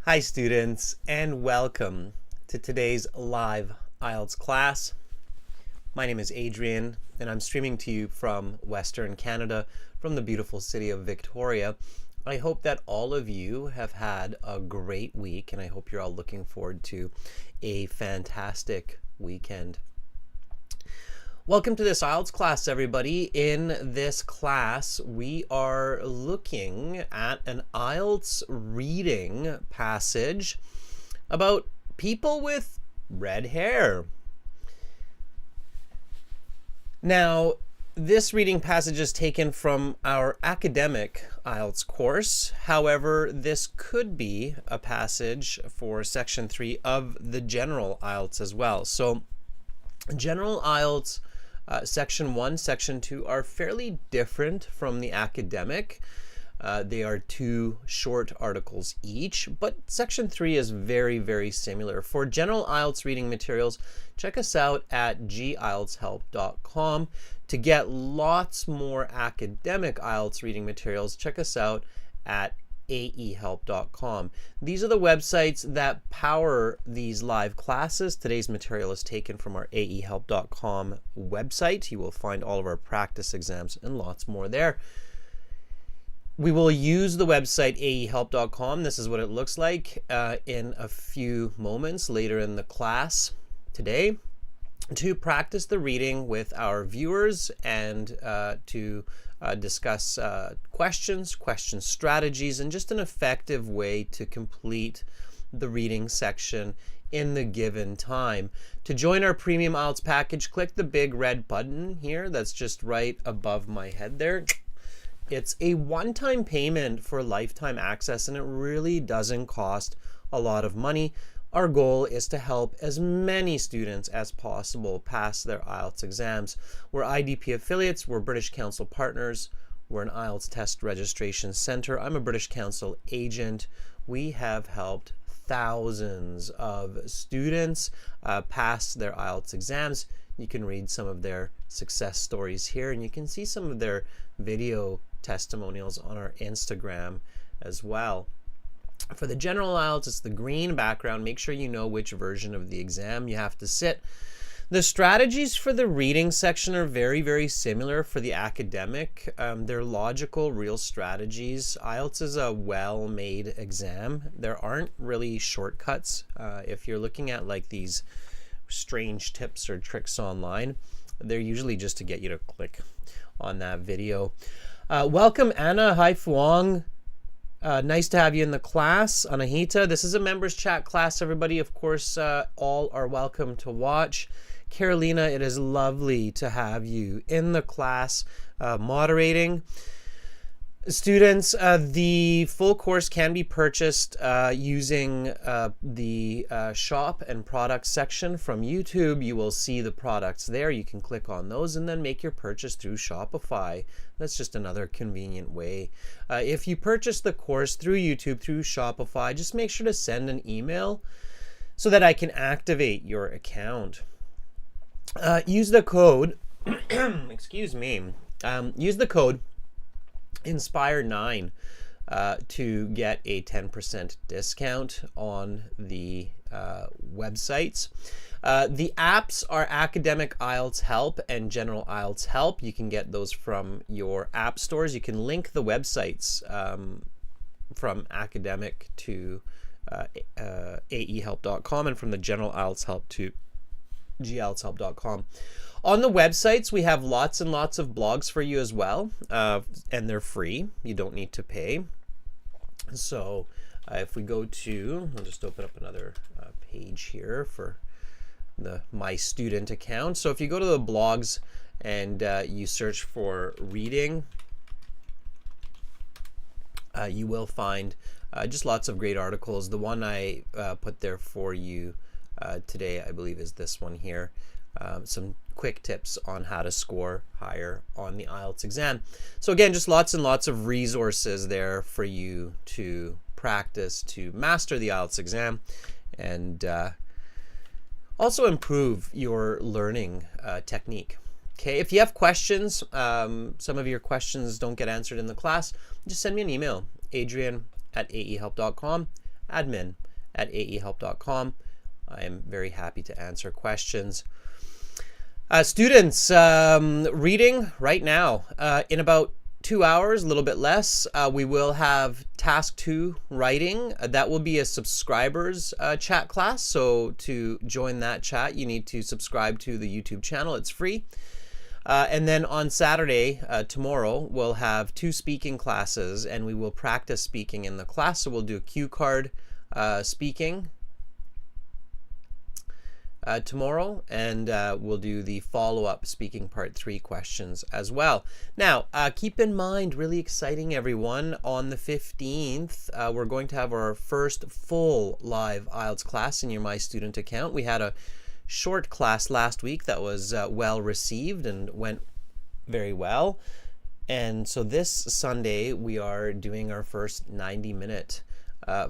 Hi students, and welcome to today's live IELTS class. My name is Adrian and I'm streaming to you from Western Canada, from the beautiful city of Victoria. I hope that all of you have had a great week and I hope you're all looking forward to a fantastic weekend. Welcome to this IELTS class, everybody. In this class, we are looking at an IELTS reading passage about people with red hair. Now, this reading passage is taken from our academic IELTS course. However, this could be a passage for Section 3 of the General IELTS as well. So, General IELTS Section 1, Section 2 are fairly different from the academic. They are two short articles each, but Section 3 is very, very similar. For General IELTS reading materials, check us out at gieltshelp.com. To get lots more academic IELTS reading materials, check us out at aehelp.com. These are the websites that power these live classes. Today's material is taken from our aehelp.com website. You will find all of our practice exams and lots more there. We will use the website aehelp.com. This is what it looks like in a few moments later in the class today, to practice the reading with our viewers and to discuss question strategies, and just an effective way to complete the reading section in the given time. To join our premium IELTS package, click the big red button here that's just right above my head there. It's a one-time payment for lifetime access, and it really doesn't cost a lot of money. Our goal is to help as many students as possible pass their IELTS exams. We're IDP affiliates, we're British Council partners, we're an IELTS test registration center. I'm a British Council agent. We have helped thousands of students pass their IELTS exams. You can read some of their success stories here, and you can see some of their video testimonials on our Instagram as well. For the General IELTS, it's the green background. Make sure you know which version of the exam you have to sit. The strategies for the reading section are very, very similar for the academic. They're logical, real strategies. IELTS is a well-made exam. There aren't really shortcuts. If you're looking at like these strange tips or tricks online, they're usually just to get you to click on that video. Welcome, Anna. Hi, Fuang. Nice to have you in the class. Anahita, this is a members chat class, everybody. Of course, all are welcome to watch. Carolina, it is lovely to have you in the class moderating. Students, the full course can be purchased using the shop and products section from YouTube. You will see the products there. You can click on those and then make your purchase through Shopify. That's just another convenient way. If you purchase the course through YouTube, through Shopify, just make sure to send an email so that I can activate your account. Use the code, excuse me, use the code Inspire9 to get a 10% discount on the websites. The apps are Academic IELTS Help and General IELTS Help. You can get those from your app stores. You can link the websites from academic to aehelp.com and from the General IELTS Help to gieltshelp.com. On the websites, we have lots and lots of blogs for you as well, and they're free. You don't need to pay. So if we go to, I'll just open up another page here for the My Student account. So if you go to the blogs and you search for reading, you will find just lots of great articles. The one I put there for you today, I believe, is this one here. Some quick tips on how to score higher on the IELTS exam. So again, just lots and lots of resources there for you to practice, to master the IELTS exam, and also improve your learning technique. Okay, if you have questions, some of your questions don't get answered in the class, just send me an email, adrian@aehelp.com. admin@aehelp.com. I am very happy to answer questions. Students, reading right now. In about 2 hours, a little bit less, we will have task 2 writing. That will be a subscribers chat class. So to join that chat, you need to subscribe to the YouTube channel. It's free. And then on Saturday, tomorrow, we'll have 2 speaking classes, and we will practice speaking in the class. So we'll do a cue card speaking tomorrow, and we'll do the follow-up speaking part 3 questions as well. Now, keep in mind, really exciting, everyone, on the 15th, we're going to have our first full live IELTS class in your My Student account. We had a short class last week that was well received and went very well. And so this Sunday, we are doing our first 90-minute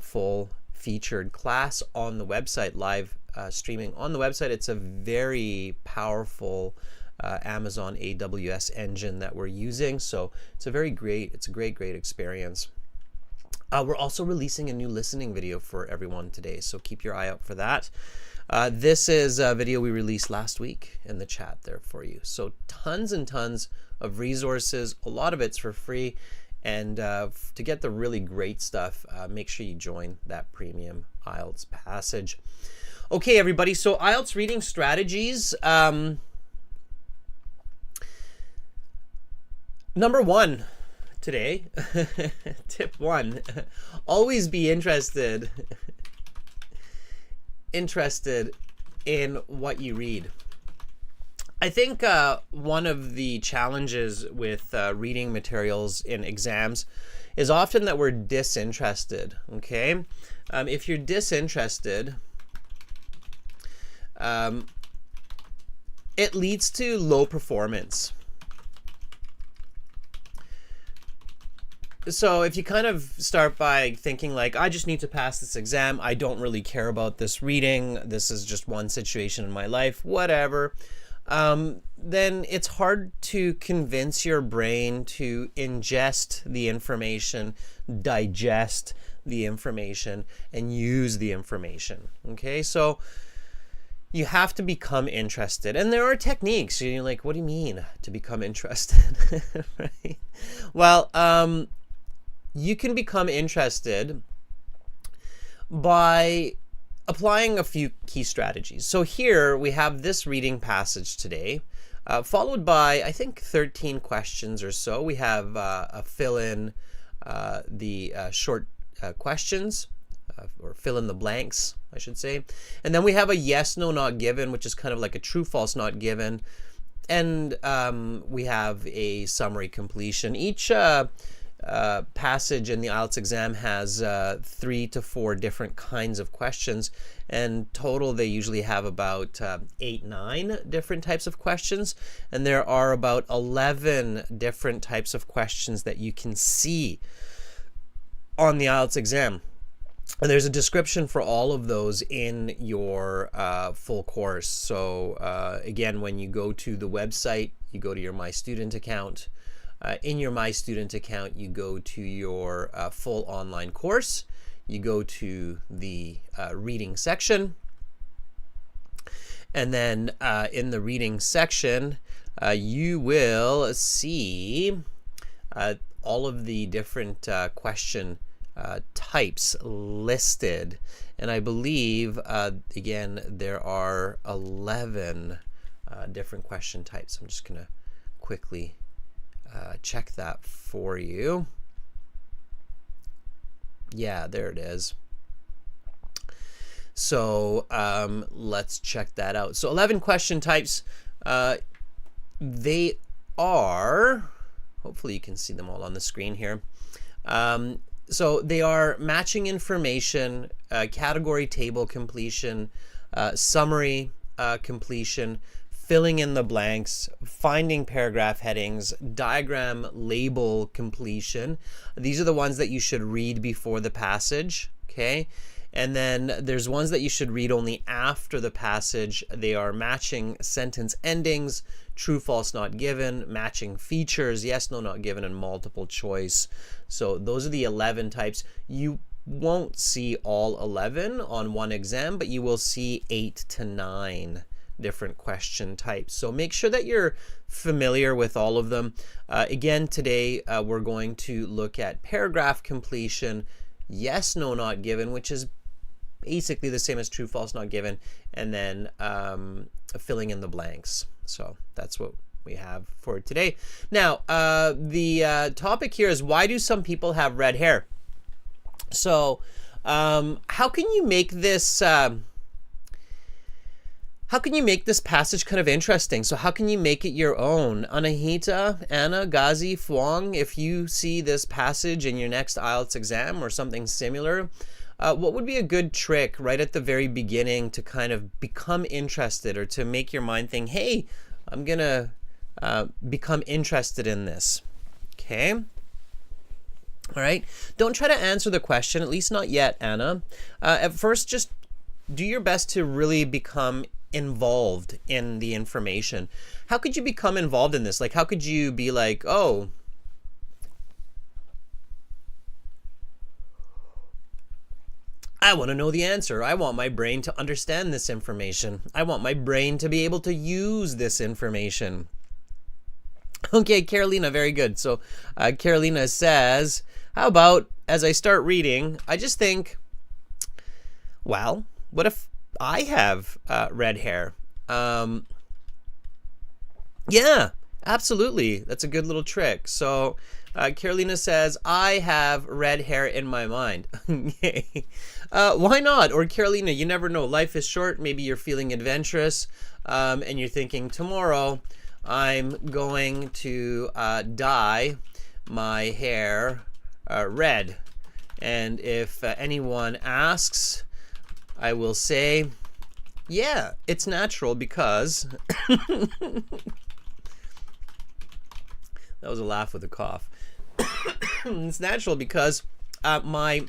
full featured class on the website, live streaming on the website. It's a very powerful Amazon AWS engine that we're using. So it's a great experience. We're also releasing a new listening video for everyone today. So keep your eye out for that. This is a video we released last week in the chat there for you. So tons and tons of resources. A lot of it's for free. And to get the really great stuff, make sure you join that premium IELTS passage. Okay, everybody, so IELTS reading strategies. Number 1 today, tip 1, always be interested in what you read. I think one of the challenges with reading materials in exams is often that we're disinterested, okay? If you're disinterested, it leads to low performance. So if you kind of start by thinking like, I just need to pass this exam, I don't really care about this reading, this is just one situation in my life, whatever, then it's hard to convince your brain to ingest the information, digest the information, and use the information, okay? So you have to become interested. And there are techniques. You're like, what do you mean to become interested? Right? Well, you can become interested by applying a few key strategies. So here we have this reading passage today, followed by, I think, 13 questions or so. We have a fill in the short questions, or fill in the blanks, I should say. And then we have a yes, no, not given, which is kind of like a true, false, not given. And we have a summary completion. Each passage in the IELTS exam has 3 to 4 different kinds of questions. And total, they usually have about 8-9 different types of questions. And there are about 11 different types of questions that you can see on the IELTS exam. And there's a description for all of those in your full course. So again, when you go to the website, you go to your My Student account. In your My Student account, you go to your full online course. You go to the reading section. And then in the reading section, you will see all of the different question types listed, and I believe again there are 11 different question types. I'm just gonna quickly check that for you. Yeah, there it is. So let's check that out. So 11 question types. They are, hopefully you can see them all on the screen here. So they are matching information, category table completion, summary completion, filling in the blanks, finding paragraph headings, diagram label completion. These are the ones that you should read before the passage, okay? And then there's ones that you should read only after the passage. They are matching sentence endings, true, false, not given, matching features, yes, no, not given, and multiple choice. So those are the 11 types. You won't see all 11 on one exam, but you will see 8 to 9 different question types. So make sure that you're familiar with all of them. Again, today we're going to look at paragraph completion, yes, no, not given, which is basically the same as true, false, not given, and then filling in the blanks. So that's what we have for today. Now, the topic here is, why do some people have red hair? So how can you make this passage kind of interesting? So how can you make it your own? Anahita, Anna, Gazi, Fuang, if you see this passage in your next IELTS exam or something similar, what would be a good trick right at the very beginning to kind of become interested, or to make your mind think, hey, I'm going to become interested in this? Okay. All right. Don't try to answer the question, at least not yet, Anna. At first, just do your best to really become involved in the information. How could you become involved in this? Like, how could you be like, oh, I want to know the answer. I want my brain to understand this information. I want my brain to be able to use this information. Okay, Carolina, very good. So Carolina says, how about as I start reading, I just think, well, what if I have red hair? Yeah, absolutely. That's a good little trick. So Carolina says, I have red hair in my mind. Okay. Why not? Or Carolina, you never know. Life is short. Maybe you're feeling adventurous and you're thinking, tomorrow I'm going to dye my hair red. And if anyone asks, I will say, yeah, it's natural because... That was a laugh with a cough. It's natural because my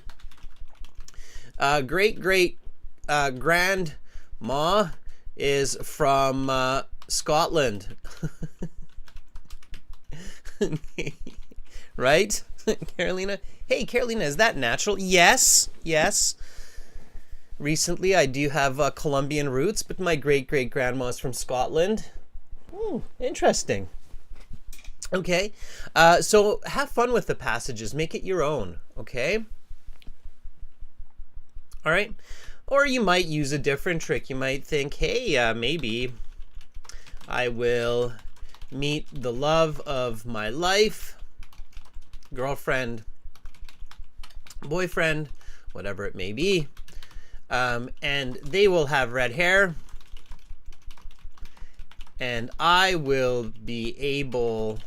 great-great-grandma is from Scotland. Right, Carolina? Hey, Carolina, is that natural? Yes, yes. Recently, I do have Colombian roots, but my great-great-grandma is from Scotland. Interesting. Okay, so have fun with the passages. Make it your own, okay? All right. Or you might use a different trick. You might think, hey, maybe I will meet the love of my life, girlfriend, boyfriend, whatever it may be, and they will have red hair, and I will be able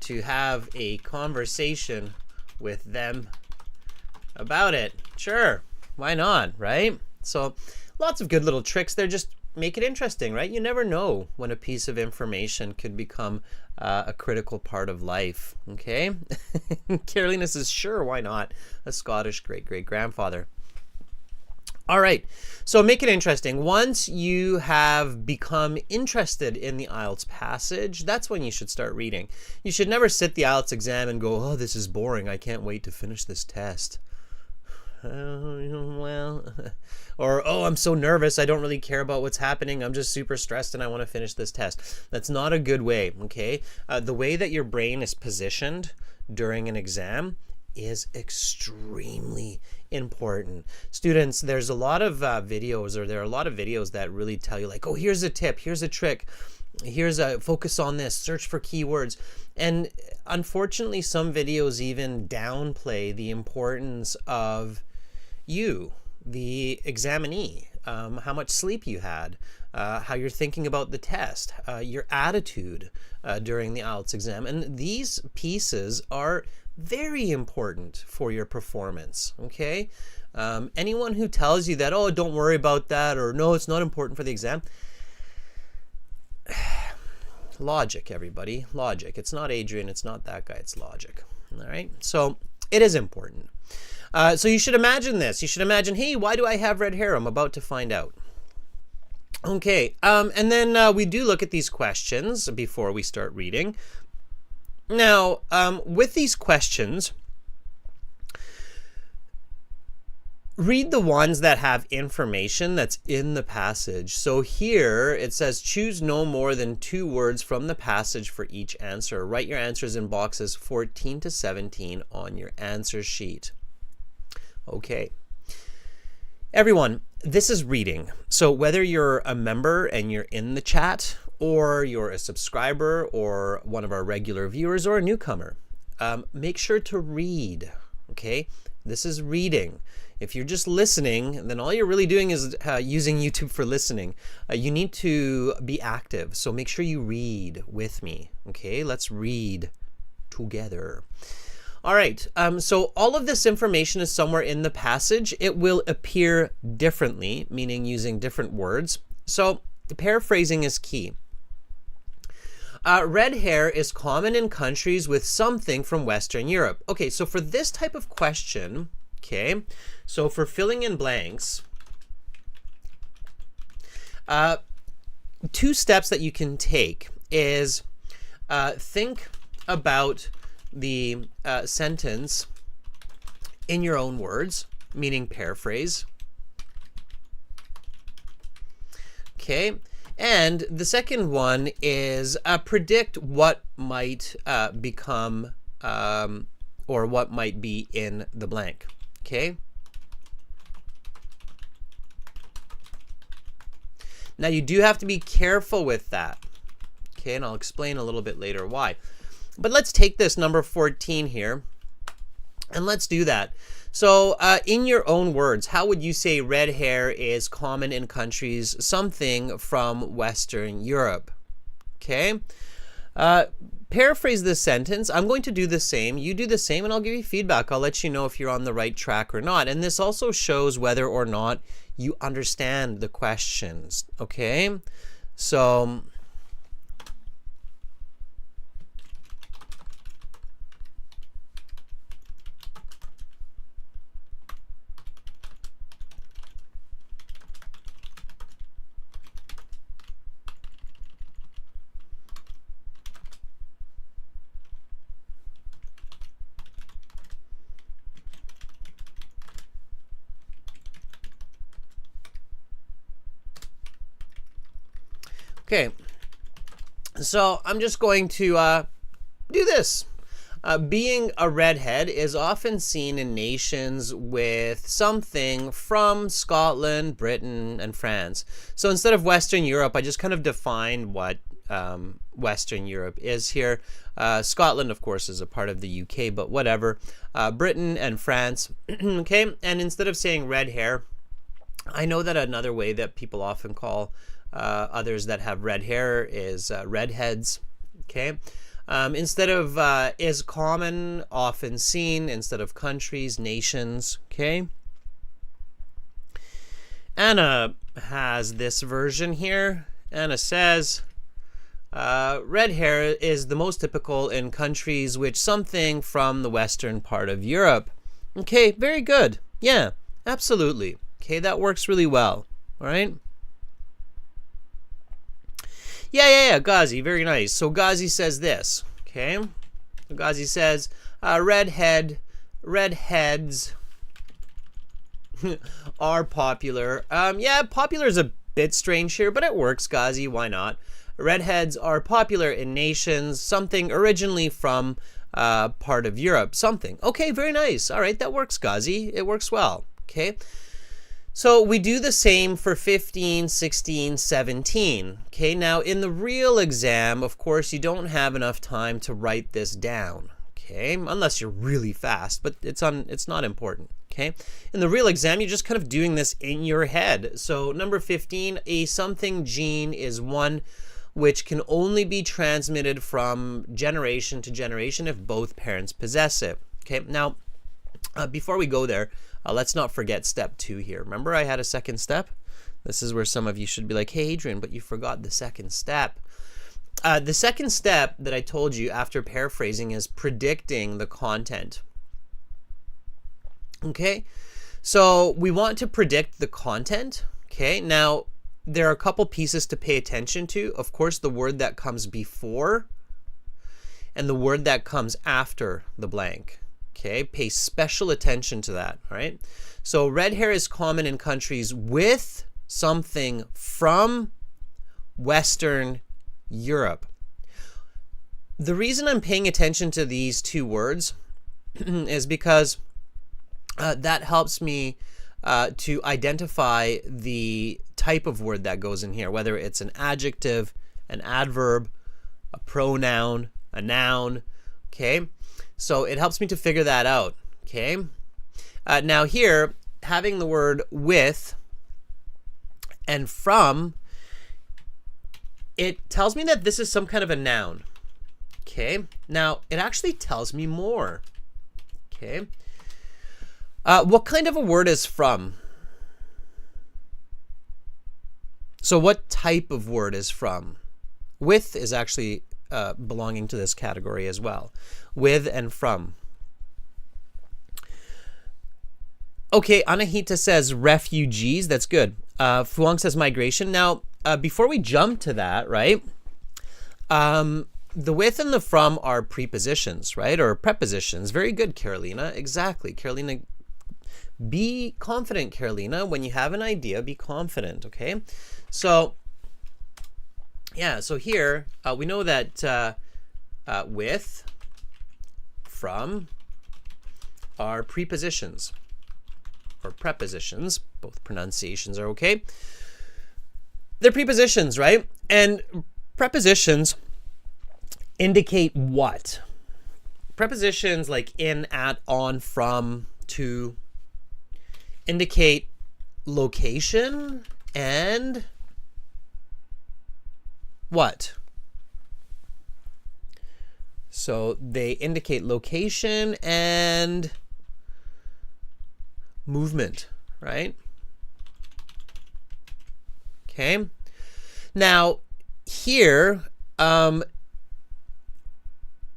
to have a conversation with them about it. Sure, why not, right? So lots of good little tricks there. Just make it interesting, right? You never know when a piece of information could become a critical part of life, okay? Carolina says, sure, why not? A Scottish great-great-grandfather. All right, so make it interesting. Once you have become interested in the IELTS passage, that's when you should start reading. You should never sit the IELTS exam and go, oh, this is boring. I can't wait to finish this test. Well, or, oh, I'm so nervous. I don't really care about what's happening. I'm just super stressed and I want to finish this test. That's not a good way, okay? The way that your brain is positioned during an exam is extremely important. Students, there's a lot of videos, or there are a lot of videos that really tell you like, oh, here's a tip, here's a trick, here's a focus on this, search for keywords. And unfortunately, some videos even downplay the importance of you, the examinee, how much sleep you had, how you're thinking about the test, your attitude during the IELTS exam. And these pieces are very important for your performance, okay? Anyone who tells you that, oh, don't worry about that, or no, it's not important for the exam. Logic, everybody, logic. It's not Adrian, it's not that guy, it's logic, all right? So it is important. So you should imagine this. You should imagine, hey, why do I have red hair? I'm about to find out. Okay, and then we do look at these questions before we start reading. Now, with these questions, read the ones that have information that's in the passage. So here it says choose no more than 2 words from the passage for each answer. Write your answers in boxes 14 to 17 on your answer sheet. Okay. Everyone, this is reading. So whether you're a member and you're in the chat, or you're a subscriber or one of our regular viewers or a newcomer, make sure to read. Okay? This is reading. If you're just listening, then all you're really doing is using YouTube for listening. You need to be active, so make sure you read with me. Okay, let's read together. All right, so all of this information is somewhere in the passage. It will appear differently, meaning using different words. So the paraphrasing is key. Red hair is common in countries with something from Western Europe. Okay, so for this type of question, okay, so for filling in blanks, 2 steps that you can take is think about the sentence in your own words, meaning paraphrase. Okay, and the second one is predict what might become or what might be in the blank. Okay. Now you do have to be careful with that. Okay, and I'll explain a little bit later why. But let's take this number 14 here, and let's do that. So in your own words, how would you say red hair is common in countries something from Western Europe? Okay. Paraphrase this sentence. I'm going to do the same. You do the same, and I'll give you feedback. I'll let you know if you're on the right track or not. And this also shows whether or not you understand the questions. Okay. So okay, so I'm just going to do this. Being a redhead is often seen in nations with something from Scotland, Britain, and France. So instead of Western Europe, I just kind of defined what Western Europe is here. Scotland, of course, is a part of the UK, but whatever. Britain and France. Okay, and instead of saying red hair, I know that another way that people often call others that have red hair is redheads. Okay. Instead of is common, often seen, instead of countries, nations. Okay. Anna has this version here. Anna says, red hair is the most typical in countries which something from the western part of Europe. Okay, very good. Yeah, absolutely. Okay, that works really well. All right. Yeah, Ghazi, very nice. So Ghazi says this, okay? Ghazi says, redheads are popular. Yeah, popular is a bit strange here, but it works, Ghazi, why not? Redheads are popular in nations, something originally from part of Europe, something. Okay, very nice. All right, that works, Ghazi. It works well, okay? So we do the same for 15, 16, 17. Okay, now in the real exam, of course, you don't have enough time to write this down. Okay, unless you're really fast, but it's not important. Okay, in the real exam, you're just kind of doing this in your head. So number 15, a something gene is one which can only be transmitted from generation to generation if both parents possess it. Okay, now before we go there, let's not forget step 2 here. Remember I had a second step? This is where some of you should be like, hey, Adrian, but you forgot the second step. The second step that I told you after paraphrasing is predicting the content. Okay, so we want to predict the content. Okay, now there are a couple pieces to pay attention to. Of course, the word that comes before and the word that comes after the blank. Okay, pay special attention to that, all right? So red hair is common in countries with something from Western Europe. The reason I'm paying attention to these two words is because that helps me to identify the type of word that goes in here, whether it's an adjective, an adverb, a pronoun, a noun, okay? So it helps me to figure that out, okay? Now here, having the word with and from, it tells me that this is some kind of a noun, okay? Now, it actually tells me more, okay? What kind of a word is from? So what type of word is from? With is actually belonging to this category as well. With and from. Okay, Anahita says refugees. That's good. Fuang says migration. Now, before we jump to that, right? The with and the from are prepositions, right? Or prepositions. Very good, Carolina. Exactly. Carolina, be confident, Carolina. When you have an idea, be confident, okay? So, yeah, so here we know that with, from are prepositions or prepositions. Both pronunciations are okay. They're prepositions, right? And prepositions indicate what? Prepositions like in, at, on, from, to indicate location and what? So they indicate location and movement, right? Okay. Now here,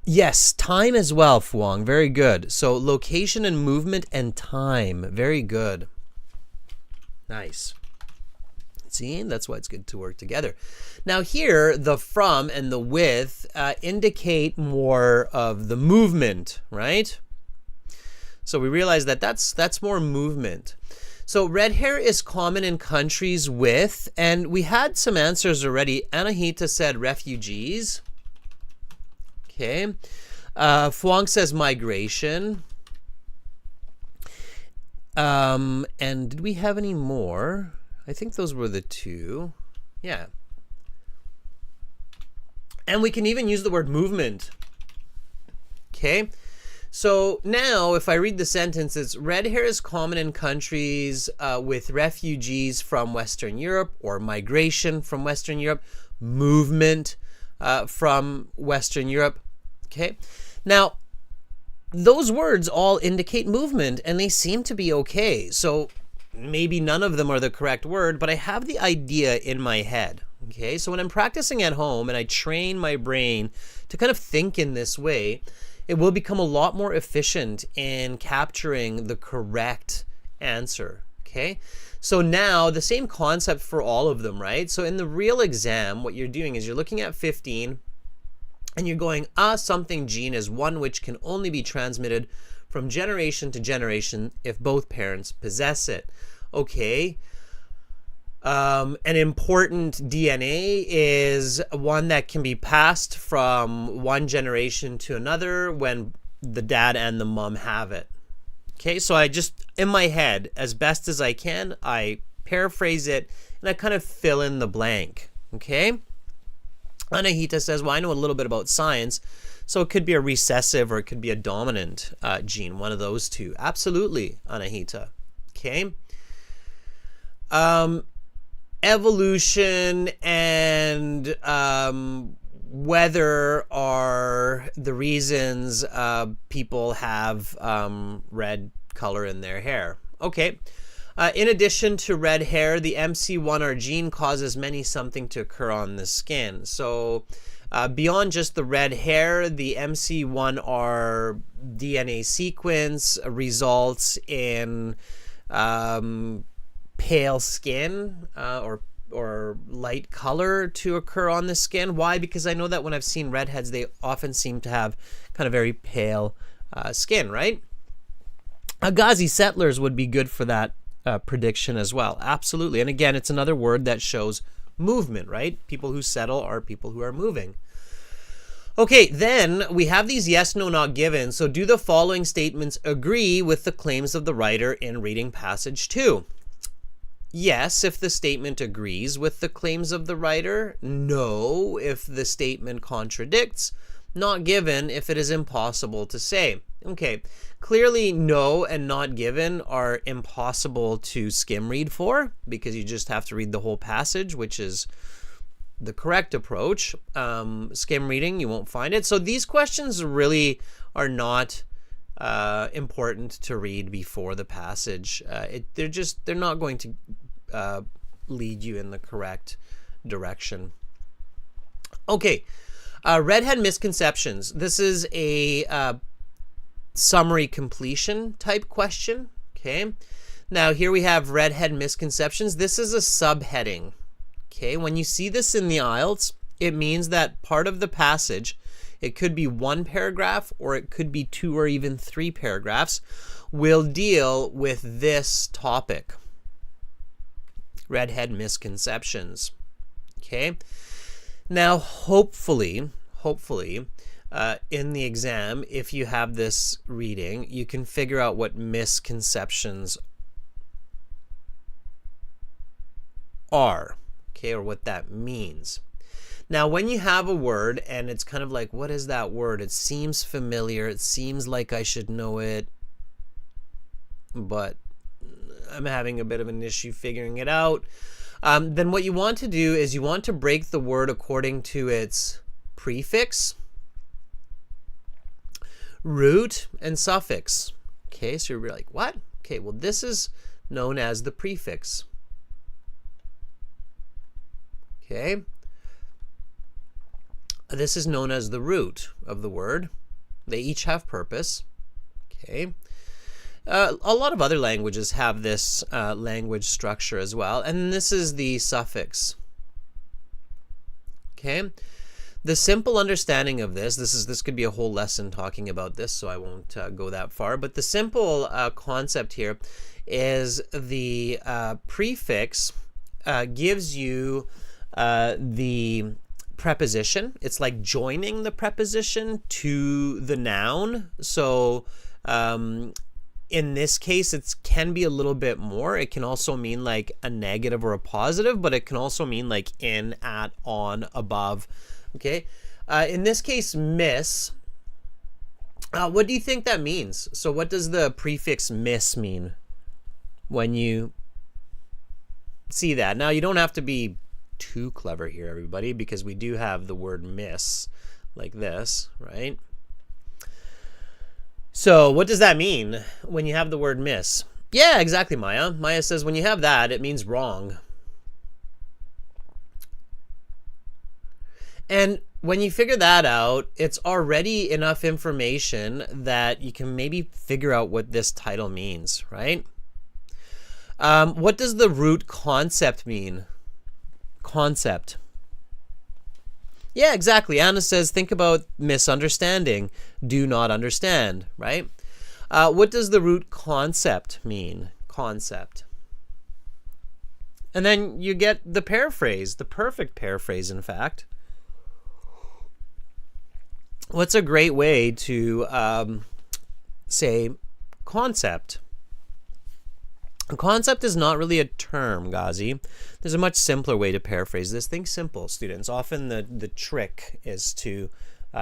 yes, time as well, Fuang. Very good. So location and movement and time. Very good. Nice. See, that's why it's good to work together. Now here, the from and the with indicate more of the movement, right? So we realize that that's more movement. So red hair is common in countries with, and we had some answers already. Anahita said refugees. Okay. Fuang says migration. And did we have any more? I think those were the two. Yeah. And we can even use the word movement. Okay. So now if I read the sentence, it's red hair is common in countries with refugees from Western Europe, or migration from Western Europe, movement from Western Europe. Okay. Now, those words all indicate movement and they seem to be okay. So maybe none of them are the correct word, but I have the idea in my head. Okay. So when I'm practicing at home and I train my brain to kind of think in this way, it will become a lot more efficient in capturing the correct answer. Okay. So now the same concept for all of them, right? So in the real exam, what you're doing is you're looking at 15 and you're going, a something gene is one which can only be transmitted from generation to generation if both parents possess it. Okay. An important DNA is one that can be passed from one generation to another when the dad and the mom have it. Okay, so I just, in my head, as best as I can, I paraphrase it and I kind of fill in the blank. Okay? Anahita says, well, I know a little bit about science, so it could be a recessive or it could be a dominant gene, one of those two. Absolutely, Anahita. Okay? Evolution and weather are the reasons people have red color in their hair. Okay. In addition to red hair, the MC1R gene causes many something to occur on the skin. So beyond just the red hair, the MC1R DNA sequence results in pale skin or light color to occur on the skin. Why? Because I know that when I've seen redheads, they often seem to have kind of very pale skin, right? Agazi, settlers would be good for that prediction as well. Absolutely. And again, it's another word that shows movement, right? People who settle are people who are moving. Okay, then we have these yes, no, not given. So do the following statements agree with the claims of the writer in reading passage 2? Yes, if the statement agrees with the claims of the writer. No, if the statement contradicts. Not given if it is impossible to say. Okay, clearly no and not given are impossible to skim read for, because you just have to read the whole passage, which is the correct approach. Skim reading, you won't find it. So these questions really are not important to read before the passage. They're not going to lead you in the correct direction. Okay, redhead misconceptions. This is a summary completion type question. Okay, now here we have redhead misconceptions. This is a subheading. Okay, when you see this in the IELTS, it means that part of the passage, it could be 1 paragraph or it could be 2 or even 3 paragraphs, will deal with this topic. Redhead misconceptions. Okay, now hopefully, in the exam, if you have this reading, you can figure out what misconceptions are. Okay, or what that means. Now, when you have a word and it's kind of like, what is that word? It seems familiar. It seems like I should know it, but I'm having a bit of an issue figuring it out. Then what you want to do is you want to break the word according to its prefix, root, and suffix. Okay, so you're like, what? Okay, well, this is known as the prefix. Okay, this is known as the root of the word. They each have purpose. Okay, a lot of other languages have this language structure as well, and this is the suffix. Okay, the simple understanding of this could be a whole lesson talking about this, so I won't go that far. But the simple concept here is the prefix gives you the preposition. It's like joining the preposition to the noun. So in this case, it can be a little bit more. It can also mean like a negative or a positive, but it can also mean like in, at, on, above. Okay. In this case, miss. What do you think that means? So what does the prefix miss mean when you see that? Now, you don't have to be too clever here, everybody, because we do have the word miss like this, right? So what does that mean when you have the word miss? Yeah, exactly, Maya. Maya says when you have that, it means wrong. And when you figure that out, it's already enough information that you can maybe figure out what this title means, right? What does the root concept mean? Concept. Yeah, exactly. Anna says, think about misunderstanding. Do not understand, right? What does the root concept mean? Concept. And then you get the paraphrase, the perfect paraphrase, in fact. What's a great way to say concept? A concept is not really a term, Ghazi. There's a much simpler way to paraphrase this. Think simple, students. Often the trick is to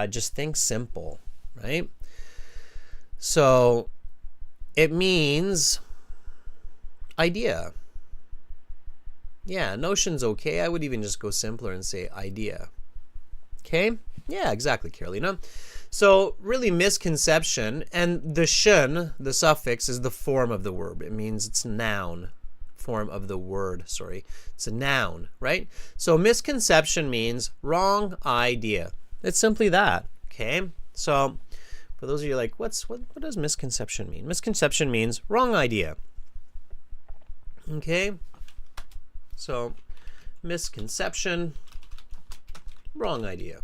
just think simple, right? So it means idea. Yeah, notion's okay. I would even just go simpler and say idea. Okay? Yeah, exactly, Carolina. So really misconception, and the shun, the suffix, is the form of the verb. It means it's noun. Form of the word, sorry. It's a noun, right? So misconception means wrong idea. It's simply that, okay? So for those of you like, what does misconception mean? Misconception means wrong idea. Okay? So misconception, wrong idea.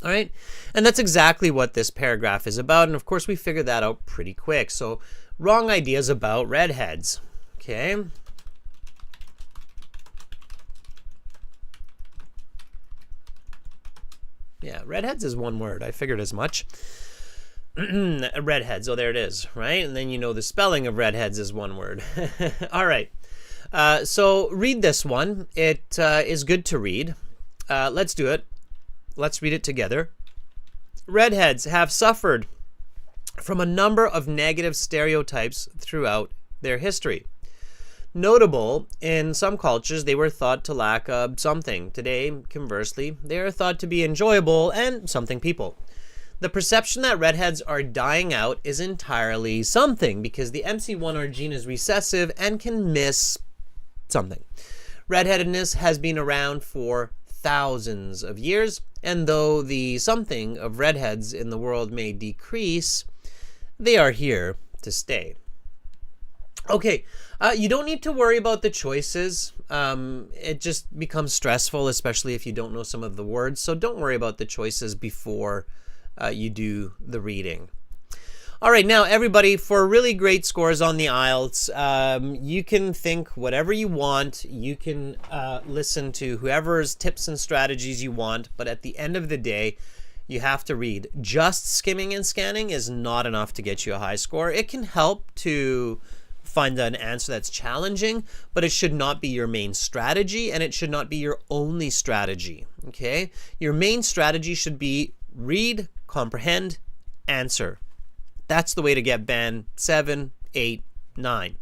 All right, and that's exactly what this paragraph is about, and of course we figured that out pretty quick. So wrong ideas about redheads. Okay. Yeah, redheads is one word. I figured as much. Redheads. Oh, there it is, right? And then you know the spelling of redheads is one word. All right. So read this one. It is good to read. Let's do it. Let's read it together. Redheads have suffered from a number of negative stereotypes throughout their history. Notable, in some cultures, they were thought to lack something. Today, conversely, they are thought to be enjoyable and something people. The perception that redheads are dying out is entirely something because the MC1R gene is recessive and can miss something. Redheadedness has been around for thousands of years, and though the something of redheads in the world may decrease, they are here to stay. Okay, you don't need to worry about the choices. It just becomes stressful, especially if you don't know some of the words. So don't worry about the choices before you do the reading. All right, now everybody, for really great scores on the IELTS, you can think whatever you want. You can listen to whoever's tips and strategies you want, but at the end of the day, you have to read. Just skimming and scanning is not enough to get you a high score. It can help to find an answer that's challenging, but it should not be your main strategy, and it should not be your only strategy, okay? Your main strategy should be read, comprehend, answer. That's the way to get band 7, 8, 9.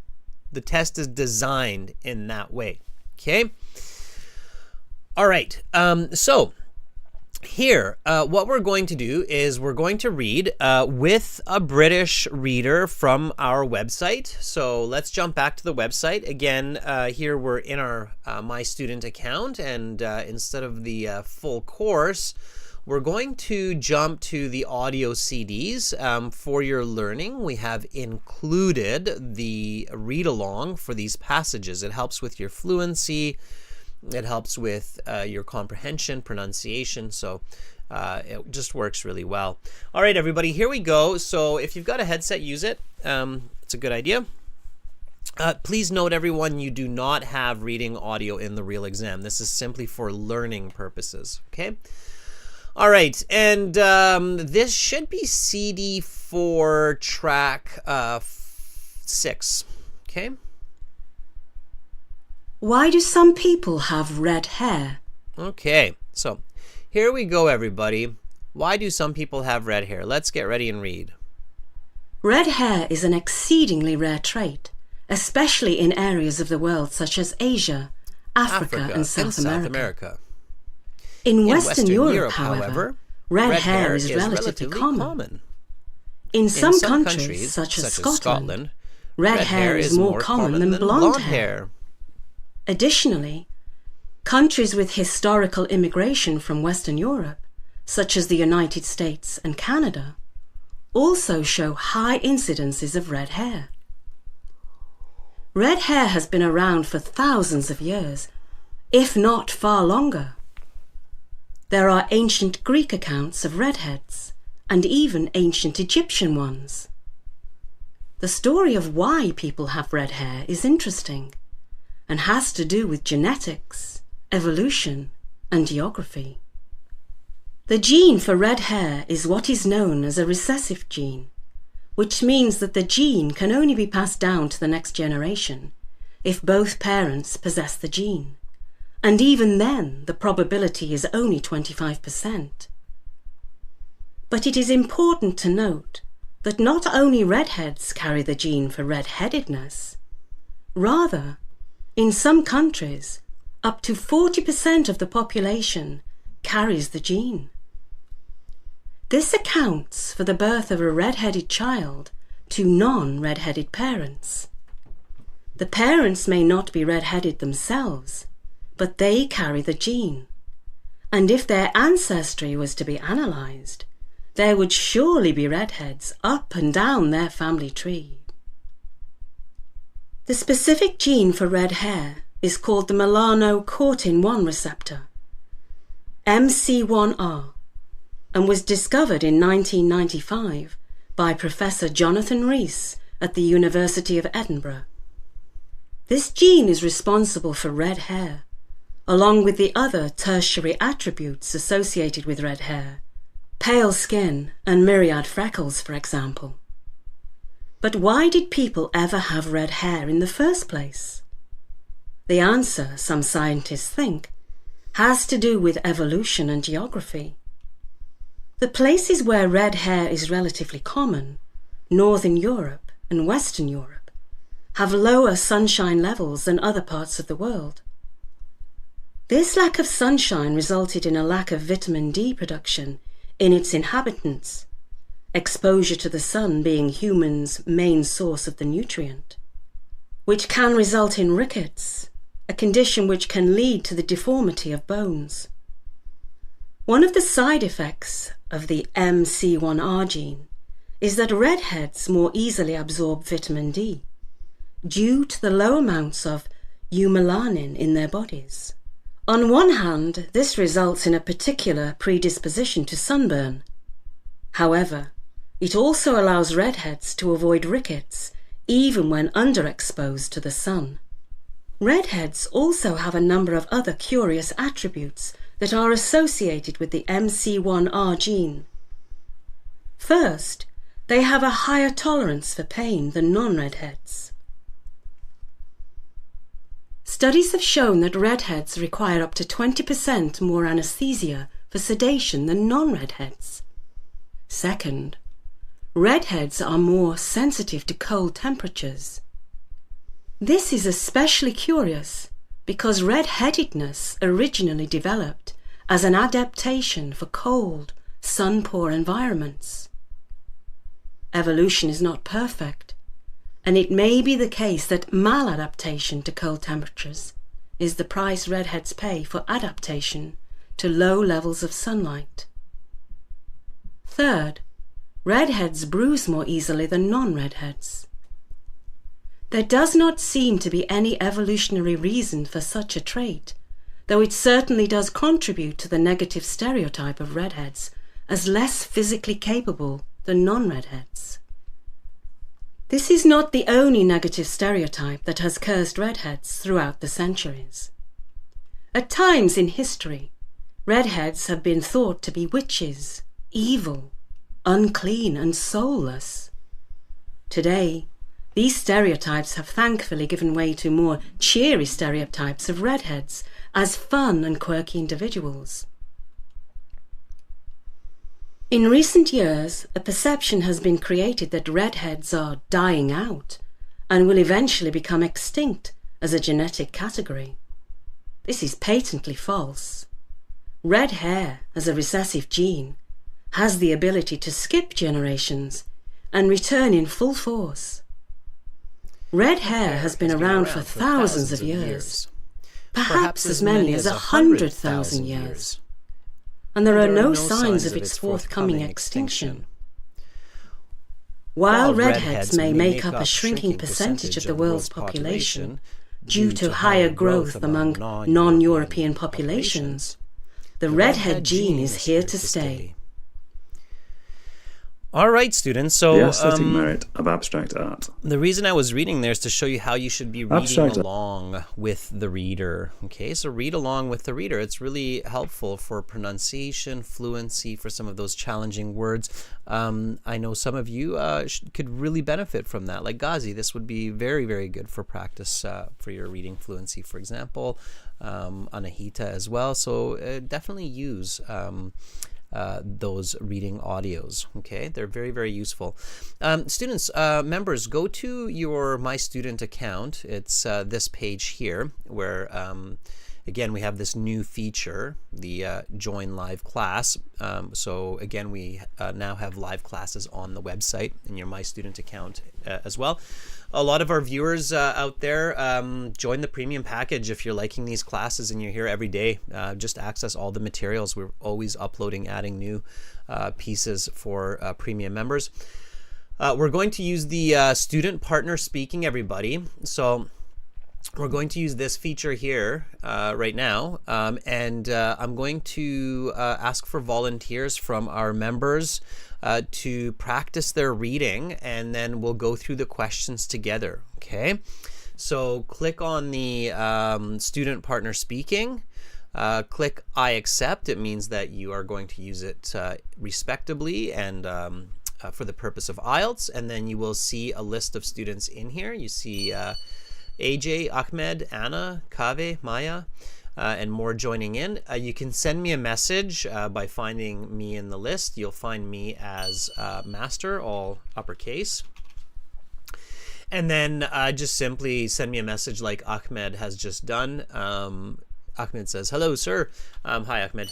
The test is designed in that way, okay? All right, so here, what we're going to do is we're going to read with a British reader from our website. So let's jump back to the website. Again, here we're in our My Student account, and instead of the full course, we're going to jump to the audio CDs. For your learning, we have included the read-along for these passages. It helps with your fluency. It helps with your comprehension, pronunciation, so it just works really well. All right, everybody, here we go. So if you've got a headset, use it. It's a good idea. Please note, everyone, you do not have reading audio in the real exam. This is simply for learning purposes, okay? All right, and this should be CD for track 6, okay? Why do some people have red hair? Okay, so here we go, everybody. Why do some people have red hair? Let's get ready and read. Red hair is an exceedingly rare trait, especially in areas of the world such as Asia, Africa and South America. In Western Europe, however, red hair is relatively common. In some countries, such as Scotland, red hair is more common than blonde hair. Additionally, countries with historical immigration from Western Europe, such as the United States and Canada, also show high incidences of red hair. Red hair has been around for thousands of years, if not far longer. There are ancient Greek accounts of redheads, and even ancient Egyptian ones. The story of why people have red hair is interesting, and has to do with genetics, evolution, and geography. The gene for red hair is what is known as a recessive gene, which means that the gene can only be passed down to the next generation if both parents possess the gene, and even then the probability is only 25%. But it is important to note that not only redheads carry the gene for red-headedness, rather, in some countries, up to 40% of the population carries the gene. This accounts for the birth of a red-headed child to non-red-headed parents. The parents may not be red-headed themselves, but they carry the gene. And if their ancestry was to be analysed, there would surely be redheads up and down their family tree. The specific gene for red hair is called the melanocortin-1 receptor, MC1R, and was discovered in 1995 by Professor Jonathan Rees at the University of Edinburgh. This gene is responsible for red hair, along with the other tertiary attributes associated with red hair, pale skin and myriad freckles, for example. But why did people ever have red hair in the first place? The answer, some scientists think, has to do with evolution and geography. The places where red hair is relatively common, Northern Europe and Western Europe, have lower sunshine levels than other parts of the world. This lack of sunshine resulted in a lack of vitamin D production in its inhabitants, exposure to the sun being humans' main source of the nutrient, which can result in rickets, a condition which can lead to the deformity of bones. One of the side effects of the MC1R gene is that redheads more easily absorb vitamin D due to the low amounts of eumelanin in their bodies. On one hand, this results in a particular predisposition to sunburn. However, it also allows redheads to avoid rickets even when underexposed to the sun. Redheads also have a number of other curious attributes that are associated with the MC1R gene. First, they have a higher tolerance for pain than non-redheads. Studies have shown that redheads require up to 20% more anesthesia for sedation than non-redheads. Second, redheads are more sensitive to cold temperatures. This is especially curious because red-headedness originally developed as an adaptation for cold, sun-poor environments. Evolution is not perfect, and it may be the case that maladaptation to cold temperatures is the price redheads pay for adaptation to low levels of sunlight. Third, redheads bruise more easily than non-redheads. There does not seem to be any evolutionary reason for such a trait, though it certainly does contribute to the negative stereotype of redheads as less physically capable than non-redheads. This is not the only negative stereotype that has cursed redheads throughout the centuries. At times in history, redheads have been thought to be witches, evil, unclean and soulless. Today, these stereotypes have thankfully given way to more cheery stereotypes of redheads as fun and quirky individuals. In recent years, a perception has been created that redheads are dying out and will eventually become extinct as a genetic category. This is patently false. Red hair, as a recessive gene, has the ability to skip generations and return in full force. Red hair has been around for thousands of years, perhaps as many as 100,000 years. And there are no signs of its forthcoming extinction. While redheads may make up a shrinking percentage of the world's population due to higher growth among non-European populations, the redhead gene is here to stay. All right, students. So the aesthetic merit of abstract art. The reason I was reading there is to show you how you should be reading along with the reader. Okay, so read along with the reader. It's really helpful for pronunciation, fluency, for some of those challenging words. I know some of you could really benefit from that. Like Ghazi, this would be very, very good for practice for your reading fluency, for example. Anahita as well. So definitely use those reading audios. Okay, they're very, very useful. Students, members, go to your My Student account. It's this page here where again we have this new feature, the Join Live Class. So again, we now have live classes on the website in your My Student account as well. A lot of our viewers out there, join the premium package if you're liking these classes and you're here every day. Just access all the materials. We're always uploading, adding new pieces for premium members. We're going to use the student partner speaking, everybody. So we're going to use this feature here right now, and I'm going to ask for volunteers from our members to practice their reading, and then we'll go through the questions together. Okay, so click on the student partner speaking. Click I accept. It means that you are going to use it respectably and for the purpose of IELTS, and then you will see a list of students in here. You see AJ, Ahmed, Anna, Kaveh, Maya, and more joining in. You can send me a message by finding me in the list. You'll find me as Master, all uppercase. And then just simply send me a message like Ahmed has just done. Ahmed says, hello, sir. Hi, Ahmed.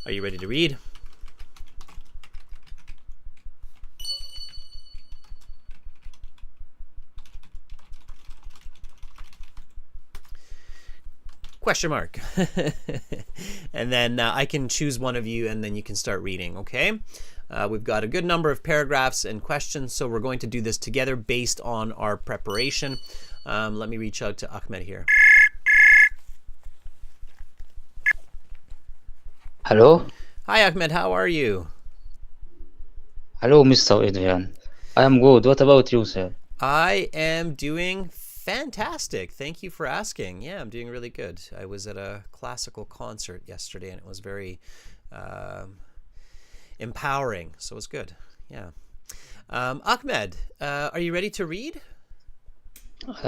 Are you ready to read? Question mark. And then I can choose one of you, and then you can start reading, okay? We've got a good number of paragraphs and questions, so we're going to do this together based on our preparation. Let me reach out to Ahmed here. Hello? Hi, Ahmed. How are you? Hello, Mr. Adrian. I am good. What about you, sir? I am doing fantastic. Thank you for asking. Yeah, I'm doing really good. I was at a classical concert yesterday, and it was very empowering, so it was good. Yeah. Ahmed, are you ready to read?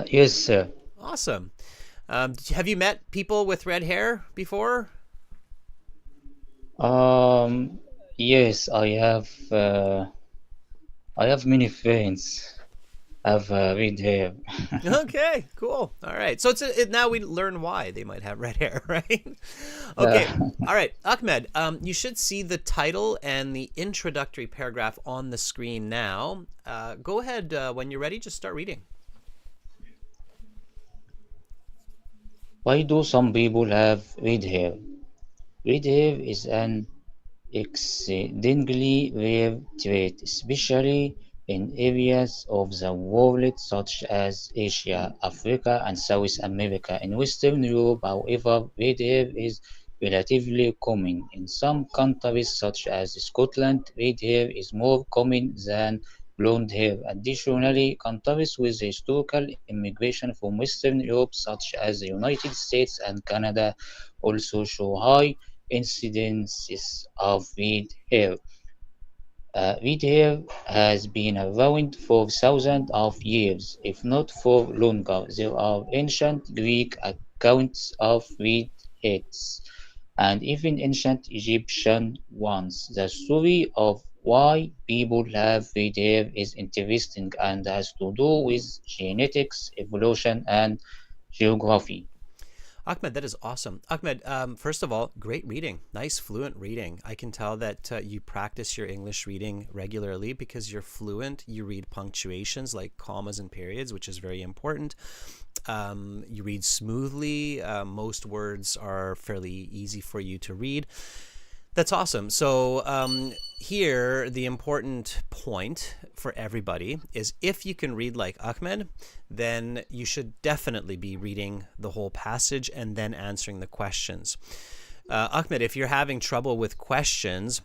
Yes, sir. Awesome. Have you met people with red hair before? Yes, I have many friends have red hair. Okay, cool. All right. So now we learn why they might have red hair, right? Okay. All right. Ahmed, you should see the title and the introductory paragraph on the screen now. Go ahead. When you're ready, just start reading. Why do some people have red hair? Red hair is an exceedingly rare trait, especially in areas of the world such as Asia, Africa, and South America. In Western Europe, however, red hair is relatively common. In some countries, such as Scotland, red hair is more common than blonde hair. Additionally, countries with historical immigration from Western Europe, such as the United States and Canada, also show high incidences of red hair. Red hair has been around for thousands of years, if not for longer. There are ancient Greek accounts of red heads, and even ancient Egyptian ones. The story of why people have red hair is interesting and has to do with genetics, evolution, and geography. Ahmed, that is awesome. Ahmed, first of all, great reading. Nice, fluent reading. I can tell that you practice your English reading regularly because you're fluent. You read punctuations like commas and periods, which is very important. You read smoothly. Most words are fairly easy for you to read. That's awesome. So here, the important point for everybody is if you can read like Ahmed, then you should definitely be reading the whole passage and then answering the questions. Ahmed, if you're having trouble with questions,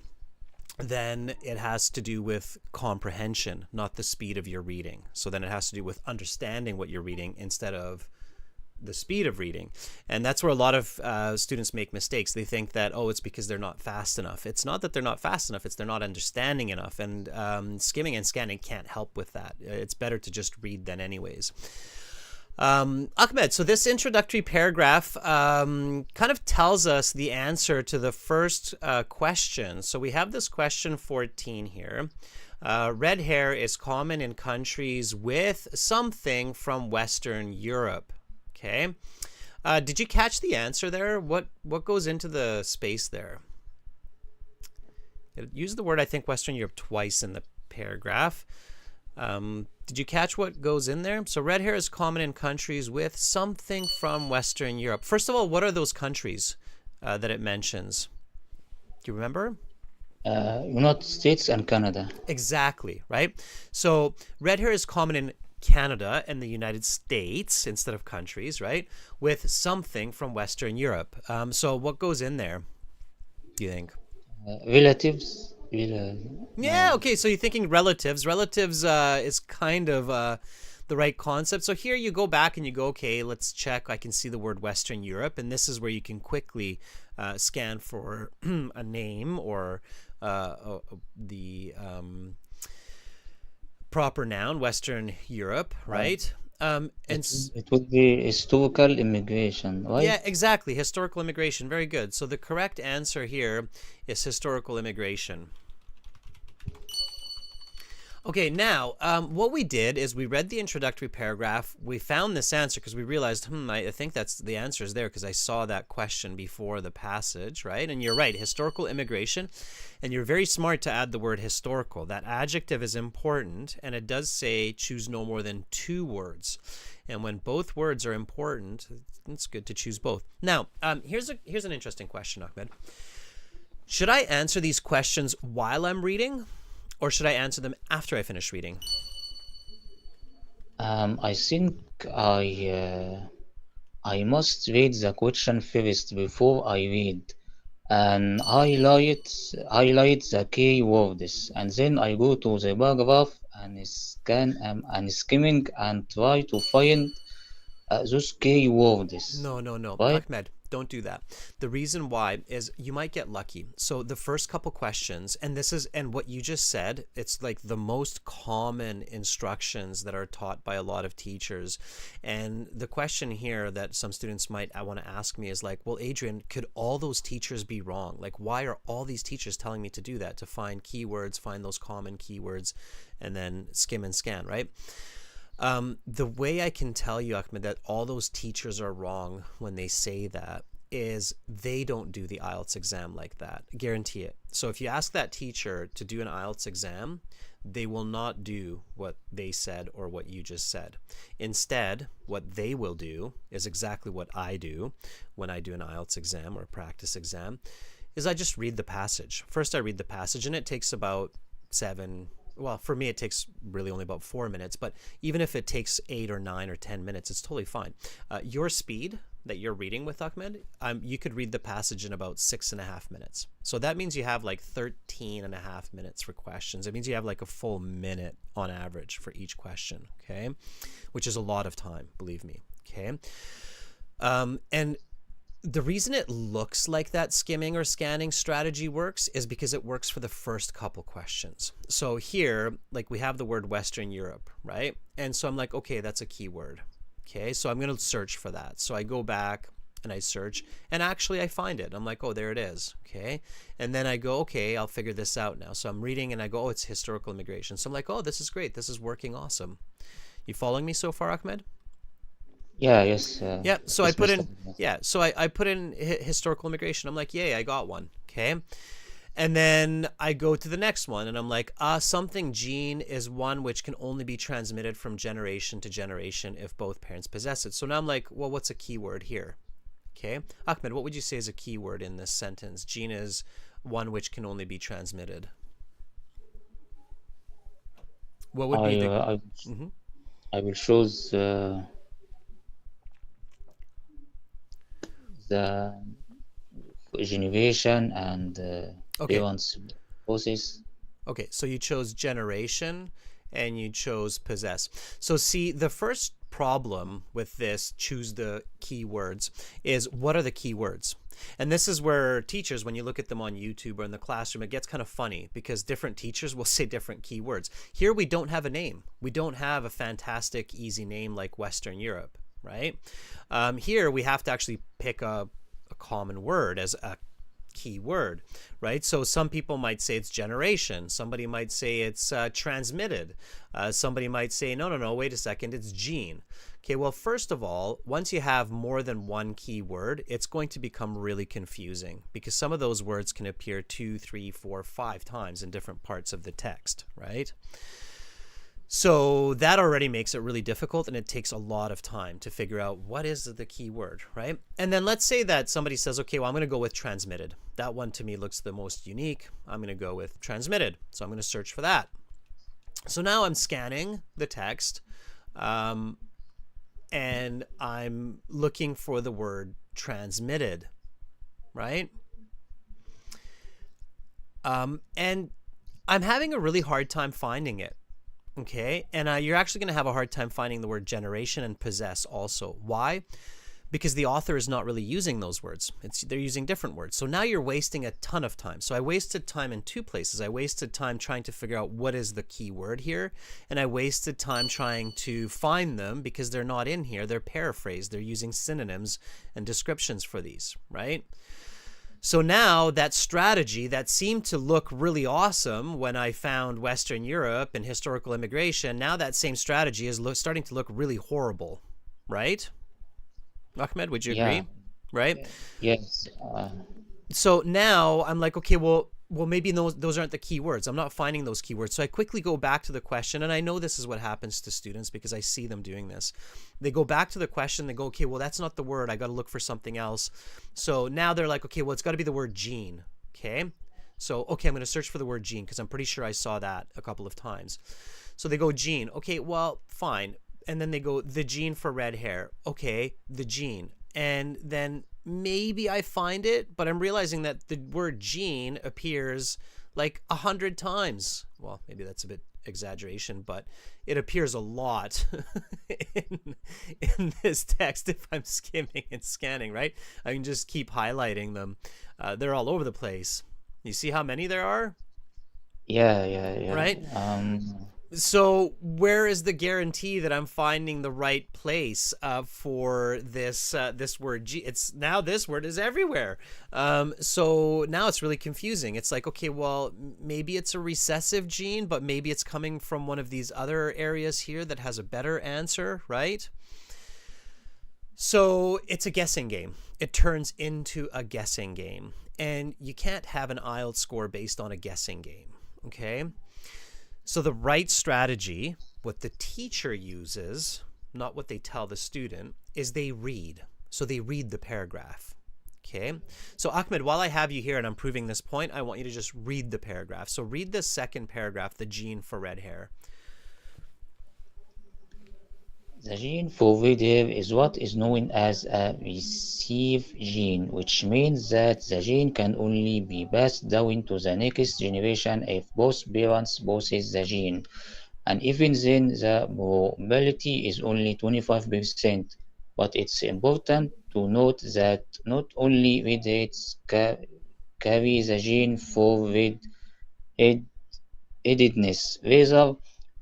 then it has to do with comprehension, not the speed of your reading. So then it has to do with understanding what you're reading instead of the speed of reading. And that's where a lot of students make mistakes. They think that, oh, it's because they're not fast enough. It's not that they're not fast enough, it's they're not understanding enough. And skimming and scanning can't help with that. It's better to just read then anyways. Ahmed, so this introductory paragraph kind of tells us the answer to the first question. So we have this question 14 here. Red hair is common in countries with something from Western Europe. Okay. Did you catch the answer there? What goes into the space there? It used the word, I think, Western Europe twice in the paragraph. Did you catch what goes in there? So red hair is common in countries with something from Western Europe. First of all, what are those countries that it mentions? Do you remember? United States and Canada. Exactly, right? So red hair is common in Canada and the United States instead of countries, right? With something from Western Europe. So what goes in there, do you think? Relatives. Yeah, No. okay, so you're thinking relatives. Relatives is kind of the right concept. So here you go back and you go, okay, let's check. I can see the word Western Europe, and this is where you can quickly scan for a name or the proper noun, Western Europe, right? It would be historical immigration, right? Yeah, exactly. Historical immigration. Very good. So the correct answer here is historical immigration. Okay, now what we did is we read the introductory paragraph. We found this answer because we realized, I think that's the answer is there because I saw that question before the passage, right? And you're right, historical immigration. And you're very smart to add the word historical. That adjective is important, and it does say choose no more than 2 words. And when both words are important, it's good to choose both. Now, here's an interesting question, Ahmed. Should I answer these questions while I'm reading? Or should I answer them after I finish reading? I think I must read the question first before I read and highlight the key words, and then I go to the paragraph and scan and skimming and try to find those key words. No, Right? Ahmed, don't do that. The reason why is you might get lucky. So the first couple questions, and what you just said, it's like the most common instructions that are taught by a lot of teachers. And the question here that some students might want to ask me is like, well, Adrian, could all those teachers be wrong? Like, why are all these teachers telling me to do that, to find keywords, find those common keywords, and then skim and scan, right? The way I can tell you, Ahmed, that all those teachers are wrong when they say that is they don't do the IELTS exam like that. Guarantee it. So if you ask that teacher to do an IELTS exam, they will not do what they said or what you just said. Instead, what they will do is exactly what I do when I do an IELTS exam or a practice exam, is I just read the passage. First I read the passage, and it takes about for me it takes really only about 4 minutes, but even if it takes 8 or 9 or 10 minutes, it's totally fine. Your speed that you're reading with, Ahmed, you could read the passage in about 6.5 minutes. So that means you have like 13.5 minutes for questions. It means you have like a full minute on average for each question, okay? Which is a lot of time, believe me, okay? And the reason it looks like that skimming or scanning strategy works is because it works for the first couple questions. So here, like we have the word Western Europe, right? And so I'm like, okay, that's a keyword. Okay, so I'm going to search for that. So I go back and I search, and actually I find it. I'm like, oh, there it is. Okay, and then I go, okay, I'll figure this out now. So I'm reading and I go, oh, it's historical immigration. So I'm like, oh, this is great. This is working awesome. You following me so far, Ahmed? Yeah, yes. Yeah, so I Yes, put Mr. in, yeah, so I put in historical immigration. I'm like, yay, I got one. Okay. And then I go to the next one and I'm like, something gene is one which can only be transmitted from generation to generation if both parents possess it. So now I'm like, well, what's a keyword here? Okay. Ahmed, what would you say is a keyword in this sentence? Gene is one which can only be transmitted. What would be the... Mhm. I will choose the generation and Okay. parents process. Okay, so you chose generation and you chose possess. So see, the first problem with this choose the keywords is what are the keywords? And this is where teachers, when you look at them on YouTube or in the classroom, it gets kind of funny because different teachers will say different keywords. Here we don't have a name. We don't have a fantastic, easy name like Western Europe, right? Here we have to actually pick a common word as a key word, right? So some people might say it's generation. Somebody might say it's transmitted. Somebody might say, no, wait a second, it's gene. Okay, well, first of all, once you have more than one key word, it's going to become really confusing because some of those words can appear 2, 3, 4, 5 times in different parts of the text, right? So that already makes it really difficult, and it takes a lot of time to figure out what is the key word, right? And then let's say that somebody says, okay, well, I'm going to go with transmitted. That one to me looks the most unique. I'm going to go with transmitted. So I'm going to search for that. So now I'm scanning the text. And I'm looking for the word transmitted, right? And I'm having a really hard time finding it. Okay, and you're actually going to have a hard time finding the word generation and possess also. Why? Because the author is not really using those words. They're using different words. So now you're wasting a ton of time. So I wasted time in two places. I wasted time trying to figure out what is the key word here, and I wasted time trying to find them because they're not in here. They're paraphrased. They're using synonyms and descriptions for these, right? So now that strategy that seemed to look really awesome when I found Western Europe and historical immigration, now that same strategy is starting to look really horrible, right? Ahmed, would you agree? Right? Yes. So now I'm like, okay, well, maybe those aren't the key words. I'm not finding those key words. So I quickly go back to the question, and I know this is what happens to students because I see them doing this. They go back to the question, they go, okay, well, that's not the word. I got to look for something else. So now they're like, okay, well, it's got to be the word gene. Okay. So, okay, I'm going to search for the word gene because I'm pretty sure I saw that a couple of times. So they go gene. Okay, well, fine. And then they go the gene for red hair. Okay, the gene. And then maybe I find it, but I'm realizing that the word gene appears like 100 times. Well, maybe that's a bit exaggeration, but it appears a lot in this text if I'm skimming and scanning, right? I can just keep highlighting them. They're all over the place. You see how many there are? Yeah. Right? So where is the guarantee that I'm finding the right place for this this word G? It's now this word is everywhere. So now it's really confusing. It's like, okay, well, maybe it's a recessive gene, but maybe it's coming from one of these other areas here that has a better answer, right? So it's a guessing game. It turns into a guessing game. And you can't have an IELTS score based on a guessing game, okay? So the right strategy, what the teacher uses, not what they tell the student, is they read. So they read the paragraph. Okay. So Ahmed, while I have you here and I'm proving this point, I want you to just read the paragraph. So read the second paragraph, the gene for red hair. The gene for red hair is what is known as a receive gene, which means that the gene can only be passed down to the next generation if both parents possess the gene. And even then, the probability is only 25%. But it's important to note that not only redheads carry the gene for redheadedness, rather,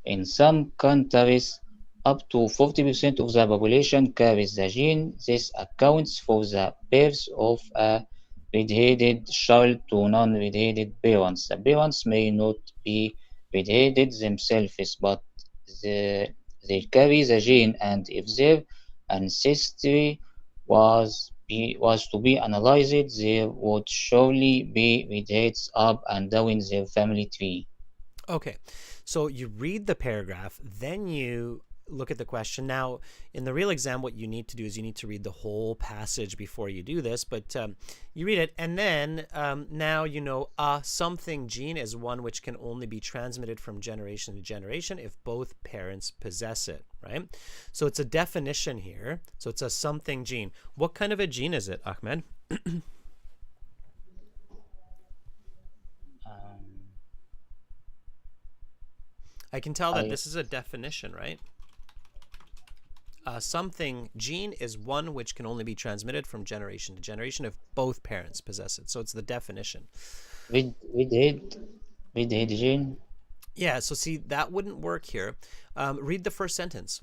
in some countries, up to 40% of the population carries the gene. This accounts for the birth of a red-headed child to non-red-headed parents. The parents may not be red-headed themselves, but they carry the gene, and if their ancestry was to be analyzed, there would surely be redheads up and down their family tree. Okay. So you read the paragraph, then you look at the question. Now, in the real exam, what you need to do is you need to read the whole passage before you do this, but you read it, and then now you know a something gene is one which can only be transmitted from generation to generation if both parents possess it, right? So it's a definition here. So it's a something gene. What kind of a gene is it, Ahmed? I can tell that this is a definition, right? Something gene is one which can only be transmitted from generation to generation if both parents possess it. So it's the definition. Redhead gene. Yeah, so see, that wouldn't work here. Read the first sentence.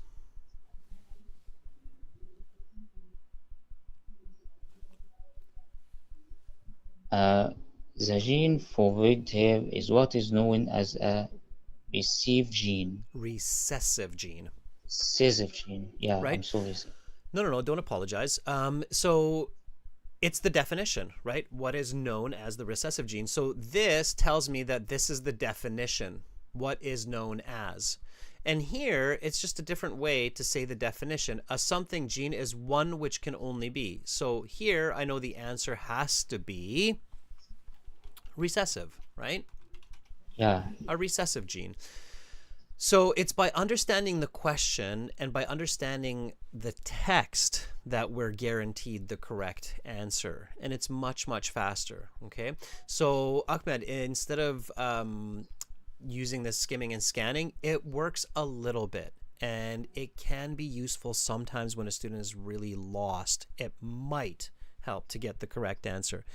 The gene for red hair is what is known as a receive gene. Recessive gene. Recessive gene. Yeah, right? I'm sorry. No, don't apologize. So it's the definition, right? What is known as the recessive gene. So this tells me that this is the definition, what is known as. And here, it's just a different way to say the definition. A something gene is one which can only be. So here, I know the answer has to be recessive, right? Yeah. A recessive gene. So it's by understanding the question and by understanding the text that we're guaranteed the correct answer. And it's much, much faster. Okay. So Ahmed, instead of using this skimming and scanning, it works a little bit. And it can be useful sometimes when a student is really lost. It might help to get the correct answer.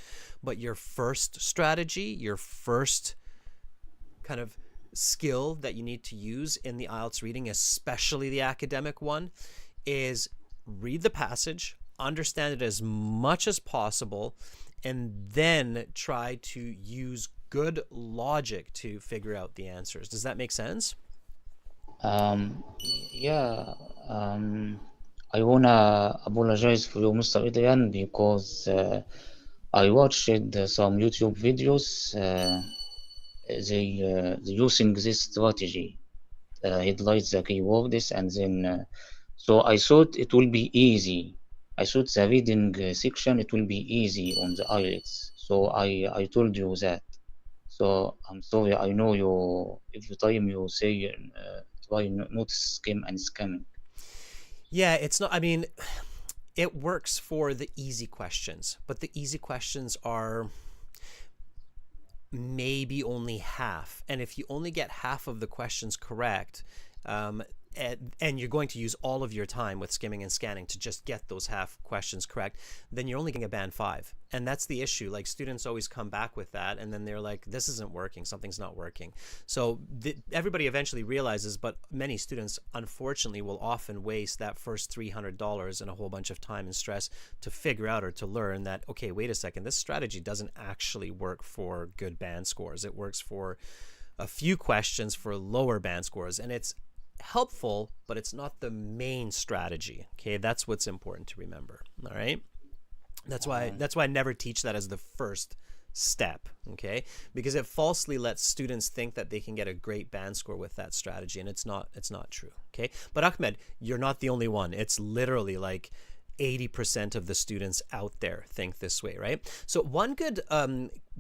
But your first strategy, your first kind of skill that you need to use in the IELTS reading, especially the academic one, is read the passage, understand it as much as possible, and then try to use good logic to figure out the answers. Does that make sense? Yeah, I wanna apologize for you, Mr. Adrian, because I watched some YouTube videos. They using this strategy, highlight the keywords, and then so I thought it will be easy. I thought the reading section it will be easy on the IELTS. So I told you that. So I'm sorry. I know you every time you say try not to skim and scamming. Yeah, it's not, I mean, it works for the easy questions, but the easy questions are maybe only half. And if you only get half of the questions correct, and you're going to use all of your time with skimming and scanning to just get those half questions correct, then you're only going to get band 5. And that's the issue. Like, students always come back with that, and then they're like, this isn't working, something's not working. So everybody eventually realizes, but many students unfortunately will often waste that first $300 and a whole bunch of time and stress to figure out or to learn that, okay, wait a second, this strategy doesn't actually work for good band scores. It works for a few questions for lower band scores, and it's helpful, but it's not the main strategy. Okay, that's what's important to remember. All right, that's why I never teach that as the first step. Okay, because it falsely lets students think that they can get a great band score with that strategy, and it's not true. Okay, but Ahmed, you're not the only one. It's literally like 80% of the students out there think this way, right? So one good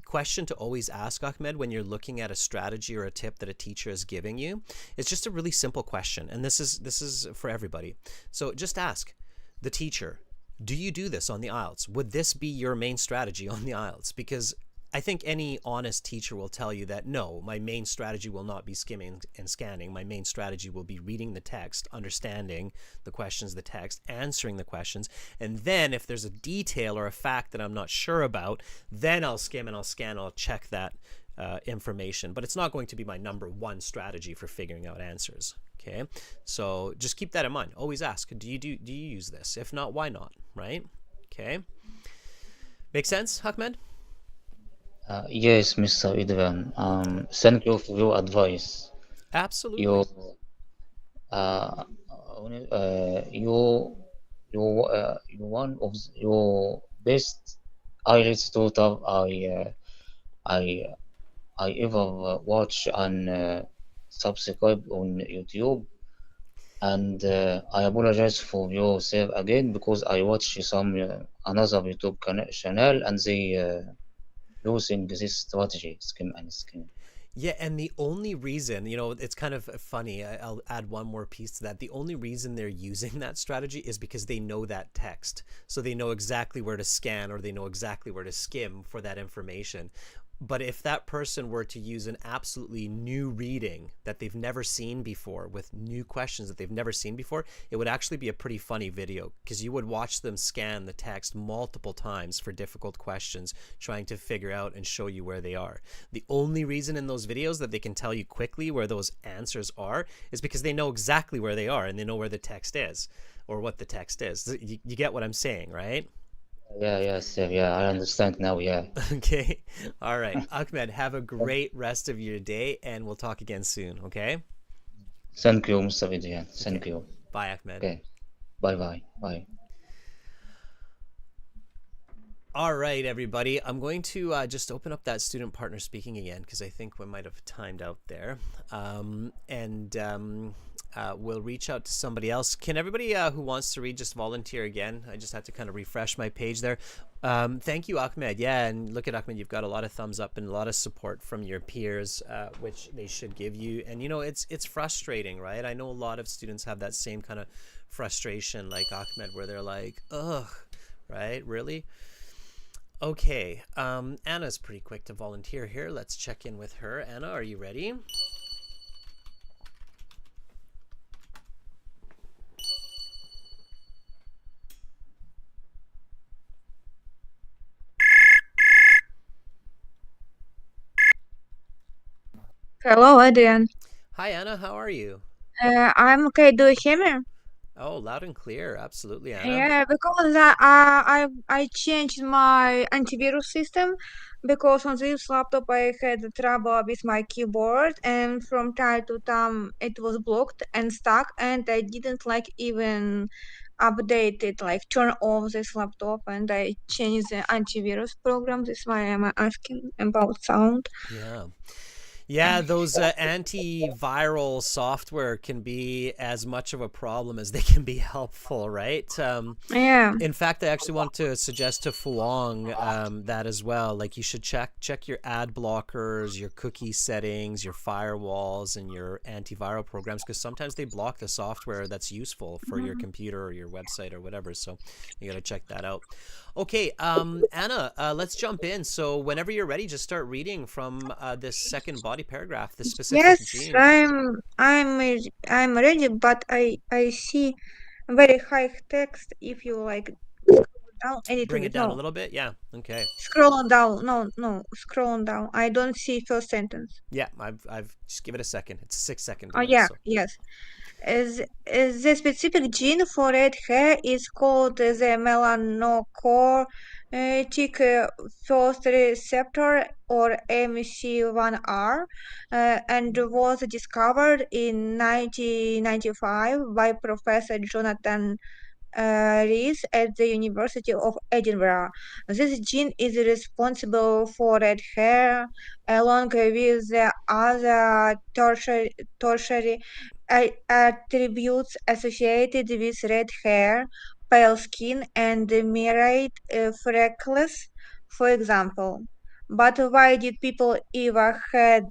question to always ask, Ahmed, when you're looking at a strategy or a tip that a teacher is giving you, is just a really simple question. And this is for everybody. So just ask the teacher, do you do this on the IELTS? Would this be your main strategy on the IELTS? Because I think any honest teacher will tell you that no, my main strategy will not be skimming and scanning. My main strategy will be reading the text, understanding the questions, the text, answering the questions. And then if there's a detail or a fact that I'm not sure about, then I'll skim and I'll scan, and I'll check that information. But it's not going to be my number one strategy for figuring out answers. Okay, so just keep that in mind. Always ask, do you use this? If not, why not? Right? Okay. Make sense, Ahmed? Yes, Mr. Adrian. Thank you for your advice. Absolutely. Your uh, you you one of your best IELTS tutor I I ever watch and subscribe on YouTube. And I apologize for yourself again because I watch some another YouTube channel and they using this strategy, skim and skim. Yeah, and the only reason, it's kind of funny. I'll add one more piece to that. The only reason they're using that strategy is because they know that text. So they know exactly where to scan, or they know exactly where to skim for that information. But if that person were to use an absolutely new reading that they've never seen before, with new questions that they've never seen before, it would actually be a pretty funny video, because you would watch them scan the text multiple times for difficult questions, trying to figure out and show you where they are. The only reason in those videos that they can tell you quickly where those answers are is because they know exactly where they are, and they know where the text is, or what the text is. You get what I'm saying, right? Yes, yeah, I understand now, yeah. Okay. All right. Ahmed, have a great rest of your day, and we'll talk again soon. Okay. Thank you, Mr. Vidian. Thank Okay. you. Bye, Ahmed. Okay. Bye bye. Bye. All right, everybody. I'm going to just open up that student partner speaking again because I think we might have timed out there. We'll reach out to somebody else. Can everybody who wants to read just volunteer again? I just had to kind of refresh my page there. Thank you, Ahmed. Yeah, and look at Ahmed. You've got a lot of thumbs up and a lot of support from your peers, which they should give you. And, it's frustrating, right? I know a lot of students have that same kind of frustration like Ahmed where they're like, ugh, right? Really? Okay, Anna's pretty quick to volunteer here. Let's check in with her. Anna, are you ready? Hello, Adrian. Hi, Anna. How are you? I'm okay. Do you hear me? Oh, loud and clear. Absolutely, Anna. Yeah, because I changed my antivirus system because on this laptop I had trouble with my keyboard and from time to time it was blocked and stuck and I didn't even update it, turn off this laptop and I changed the antivirus program. This is why I'm asking about sound. Yeah. Yeah, those antiviral software can be as much of a problem as they can be helpful, right? Yeah. In fact, I actually want to suggest to Fuang that as well. Like you should check your ad blockers, your cookie settings, your firewalls, and your antiviral programs because sometimes they block the software that's useful for your computer or your website or whatever. So you got to check that out. Okay, Anna, let's jump in. So whenever you're ready, just start reading from this second body paragraph, the specific Yes, gene. I'm ready, but I see very high text. If you scroll down a little Bring it bit, down a no, little bit. Yeah. Okay. scroll on down. No, scroll on down. I don't see first sentence. Yeah, I've just give it a second. It's a 6-second Oh delay. yeah, So. yes. The specific gene for red hair is called the melanocortic first receptor or MC1R and was discovered in 1995 by Professor Jonathan Rees at the University of Edinburgh. This gene is responsible for red hair, along with the other tertiary attributes associated with red hair, pale skin, and myriad freckles, for example. But why did people ever have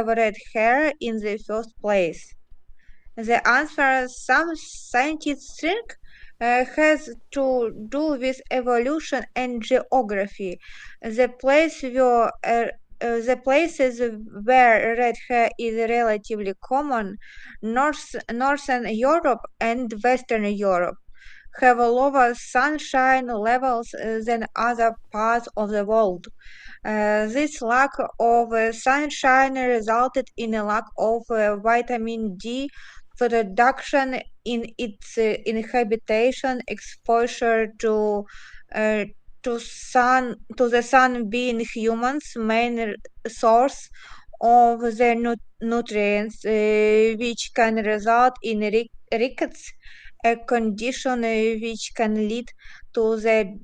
red hair in the first place? The answer, some scientists think, has to do with evolution and geography. The place where the places where red hair is relatively common, Northern Europe and Western Europe, have lower sunshine levels than other parts of the world. This lack of sunshine resulted in a lack of vitamin D production in its inhabitation exposure uh, to the sun being humans' main source of the nutrients, which can result in rickets, a condition which can lead to the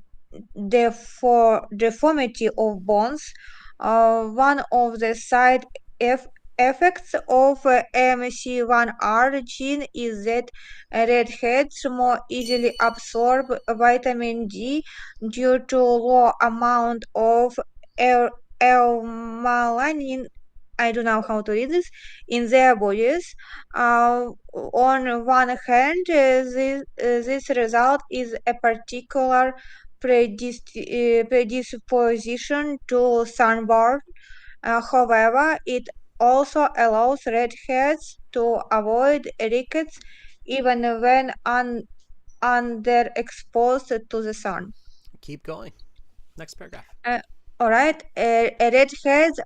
deformity of bones. One of the side effects of MC1R gene is that redheads more easily absorb vitamin D due to low amount of L-melanin. I don't know how to read this in their bodies. On one hand, this result is a particular predisposition to sunburn. However, it also allows redheads to avoid rickets even when underexposed to the sun. Keep going. Next paragraph. All right, redheads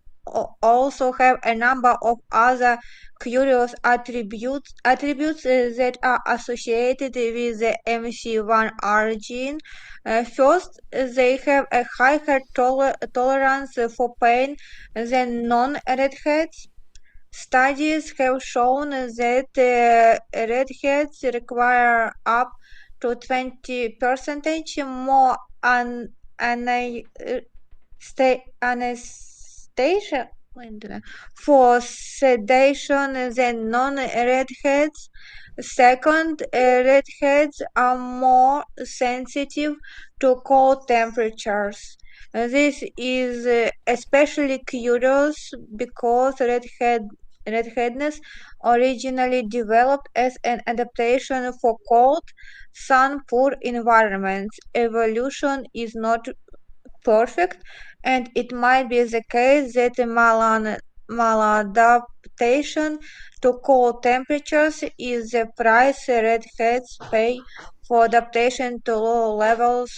also have a number of other curious attributes that are associated with the MC1R gene. First, they have a higher tolerance for pain than non-redheads. Studies have shown that redheads require up to 20% more anesthesia for sedation than non-redheads. Second, redheads are more sensitive to cold temperatures. This is especially curious because redheadedness originally developed as an adaptation for cold, sun-poor environments. Evolution is not perfect, and it might be the case that a maladaptation to cold temperatures is the price redheads pay for adaptation to low levels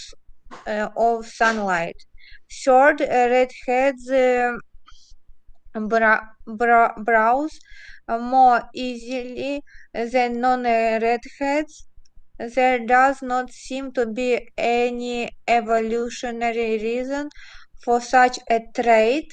of sunlight. Third, redheads browse more easily than non-redheads. There does not seem to be any evolutionary reason for such a trait.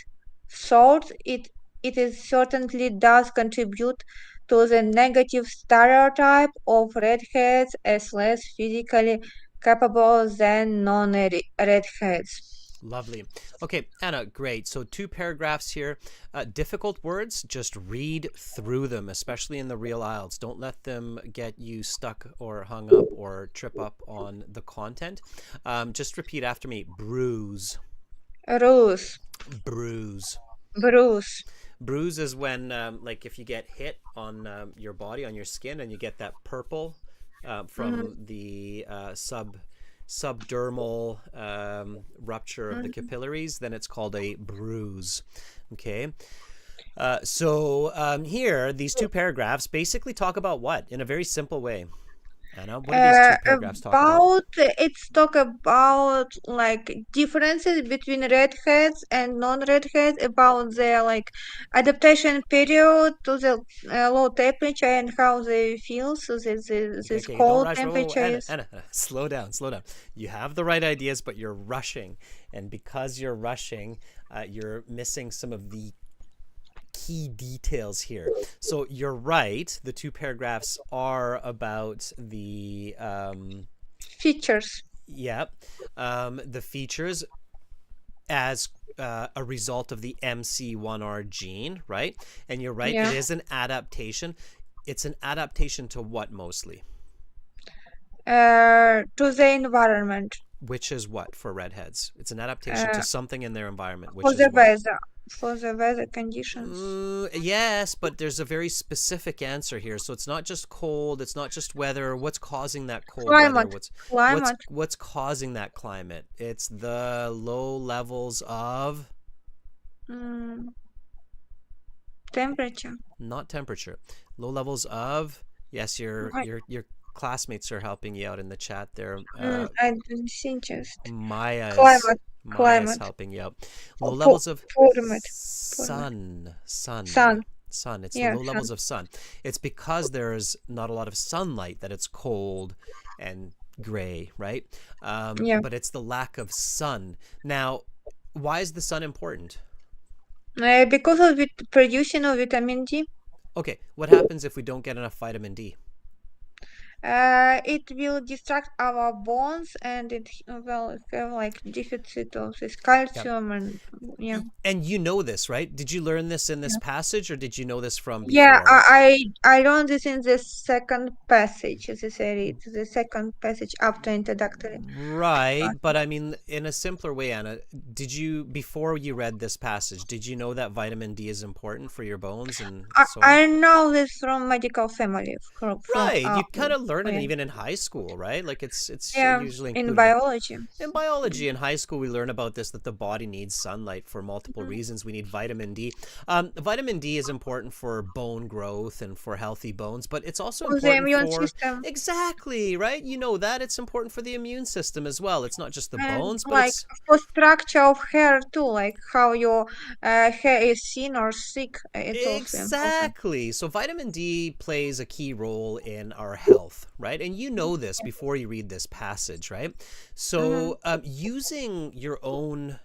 Thought it is certainly does contribute to the negative stereotype of redheads as less physically capable than non-redheads. Lovely. Okay, Anna, great. So 2 paragraphs here. Difficult words, just read through them, especially in the real IELTS. Don't let them get you stuck or hung up or trip up on the content. Just repeat after me. Bruise. Bruise. Bruise. Bruise. Bruise is when, like, if you get hit on your body, on your skin, and you get that purple from the subdermal rupture of the capillaries, then it's called a bruise. Okay. So here, these 2 paragraphs basically talk about what in a very simple way? Anna, what do these 2 paragraphs talk about? It's talk about like differences between redheads and non-redheads, about their like adaptation period to the low temperature and how they feel. So this Okay, don't cold rush. Whoa, temperature Anna, is. Anna, slow down, slow down. You have the right ideas, but you're rushing. And because you're rushing, you're missing some of the key details here. So you're right. The 2 paragraphs are about the Features. the features as a result of the MC1R gene, right? And you're right. Yeah. It is an adaptation. It's an adaptation to what mostly? To the environment. Which is what for redheads? It's an adaptation to something in their environment, which For is the what? weather. For the weather conditions. Yes, but there's a very specific answer here. So it's not just cold. It's not just weather. What's causing that cold weather? Climate. What's causing that climate? It's the low levels of Temperature. not temperature. Low levels of yes. Your classmates are helping you out in the chat there. I don't think just Maya's climate. helping you out. Low levels of sun. It's the low levels of sun. It's because there's not a lot of sunlight that it's cold and gray, right? But it's the lack of sun. Now, why is the sun important? Because of the production of vitamin D. Okay, what happens if we don't get enough vitamin D? It will distract our bones, and it will have like deficit of this calcium and And you know this, right? Did you learn this in this passage, or did you know this from before? Yeah, I learned this in the second passage, as I read the second passage after introductory. Right, but I mean, in a simpler way, Anna, did you, before you read this passage, did you know that vitamin D is important for your bones and so on? I know this from medical family. Right, you kind of learn it even in high school, right? Like it's usually included in biology. In biology, in high school, we learn about this, that the body needs sunlight for multiple reasons. We need vitamin D. Vitamin D is important for bone growth and for healthy bones, but it's also important the immune for system. Exactly, right? You know that it's important for the immune system as well. It's not just the bones, but like it's for structure of hair too, like how your hair is thin or thick. It's exactly. So vitamin D plays a key role in our health, right? And you know this before you read this passage, right? So using your own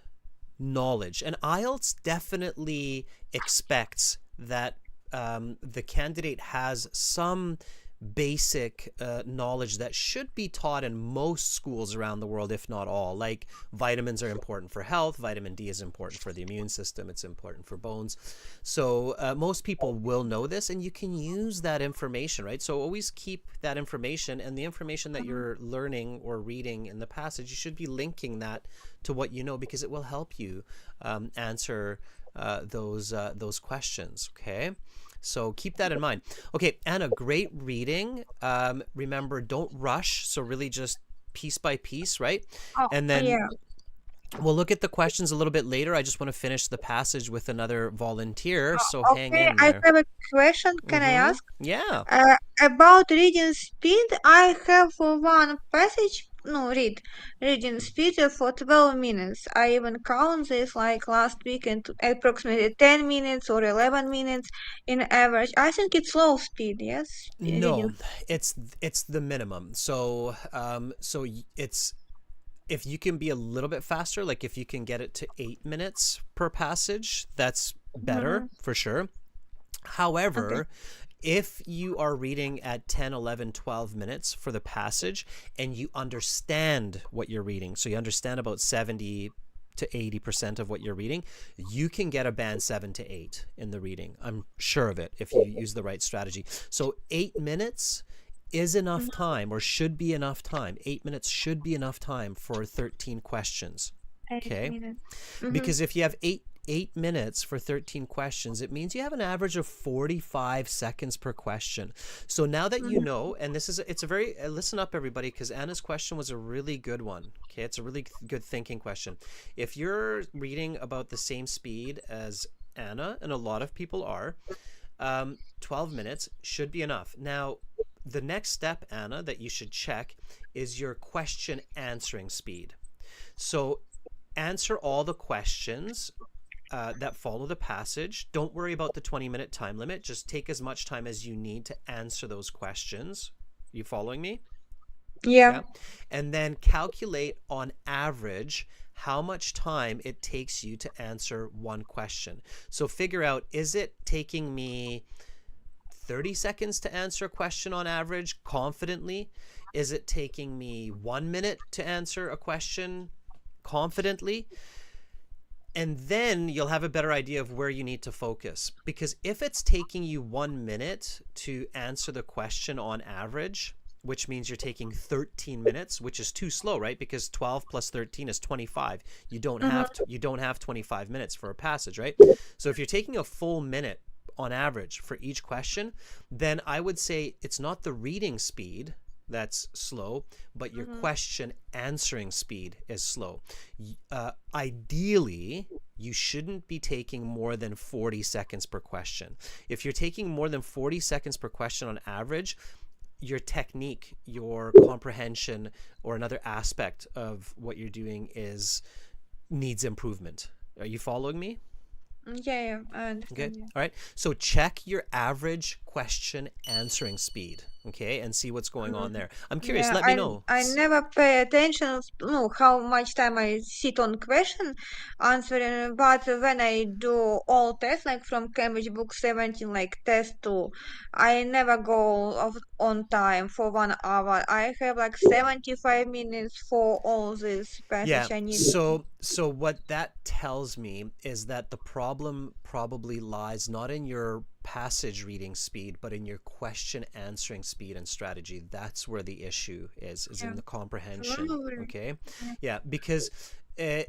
knowledge, and IELTS definitely expects that the candidate has some basic knowledge that should be taught in most schools around the world, if not all. Like vitamins are important for health, vitamin D is important for the immune system, it's important for bones. So most people will know this, and you can use that information, right? So always keep that information, and the information that you're learning or reading in the passage, you should be linking that to what you know, because it will help you answer those questions. Okay, so keep that in mind. Okay, Anna, great reading. Remember, don't rush. So really just piece by piece, right? Oh, And then yeah. we'll look at the questions a little bit later. I just want to finish the passage with another volunteer, so hang Okay, in I there. have a question. Can I ask? Yeah. About reading speed, I have one passage, no, reading speed for 12 minutes. I even count this like last week and approximately 10 minutes or 11 minutes in average. I think it's low speed, yes? No, Reading. it's the minimum. So it's, if you can be a little bit faster, like if you can get it to 8 minutes per passage, that's better for sure. Okay. However, if you are reading at 10, 11, 12 minutes for the passage and you understand what you're reading, so you understand about 70 to 80% of what you're reading, you can get a band 7 to 8 in the reading. I'm sure of it if you use the right strategy. So 8 minutes is enough time, or should be enough time. 8 minutes should be enough time for 13 questions. 8 Okay? minutes. Because if you have 8 minutes for 13 questions, it means you have an average of 45 seconds per question. So now that you know, and it's a very, listen up everybody, because Anna's question was a really good one. Okay, it's a really good thinking question. If you're reading about the same speed as Anna, and a lot of people are, 12 minutes should be enough. Now, the next step, Anna, that you should check is your question answering speed. So answer all the questions that follow the passage. Don't worry about the 20-minute time limit. Just take as much time as you need to answer those questions. You following me? Yeah. And then calculate on average how much time it takes you to answer one question. So figure out, is it taking me 30 seconds to answer a question on average confidently? Is it taking me 1 minute to answer a question confidently? And then you'll have a better idea of where you need to focus. Because if it's taking you 1 minute to answer the question on average, which means you're taking 13 minutes, which is too slow, right? Because 12 plus 13 is 25. You don't have 25 minutes for a passage, right? So if you're taking a full minute on average for each question, then I would say it's not the reading speed that's slow, but your question answering speed is slow. Ideally, you shouldn't be taking more than 40 seconds per question. If you're taking more than 40 seconds per question on average, your technique, your comprehension, or another aspect of what you're doing needs improvement. Are you following me? Yeah, I understand. Okay. All right. So check your average question answering speed, okay, and see what's going on there. I'm curious. Yeah, Let me know. I never pay attention to how much time I sit on question answering, but when I do all tests, like from Cambridge Book 17, like test 2, I never go on time for 1 hour. I have like 75 minutes for all this Yeah. passage I need. So what that tells me is that the problem probably lies not in your passage reading speed, but in your question answering speed and strategy. That's where the issue is in the comprehension. Probably. Okay. Yeah, because I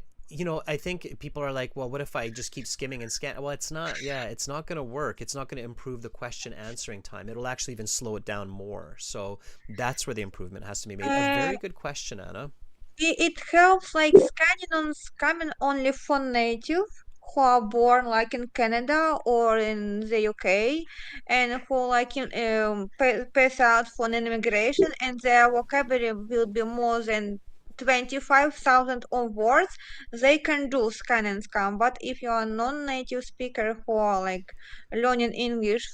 think people are like, well, what if I just keep skimming and scan? Well, it's not going to work. It's not going to improve the question answering time. It'll actually even slow it down more. So that's where the improvement has to be made. A very good question, Anna. It helps like scanning only for native who are born like in Canada or in the UK and who like pass out for an immigration and their vocabulary will be more than 25,000 of words. They can do scan and scan, but if you are non-native speaker who are like learning English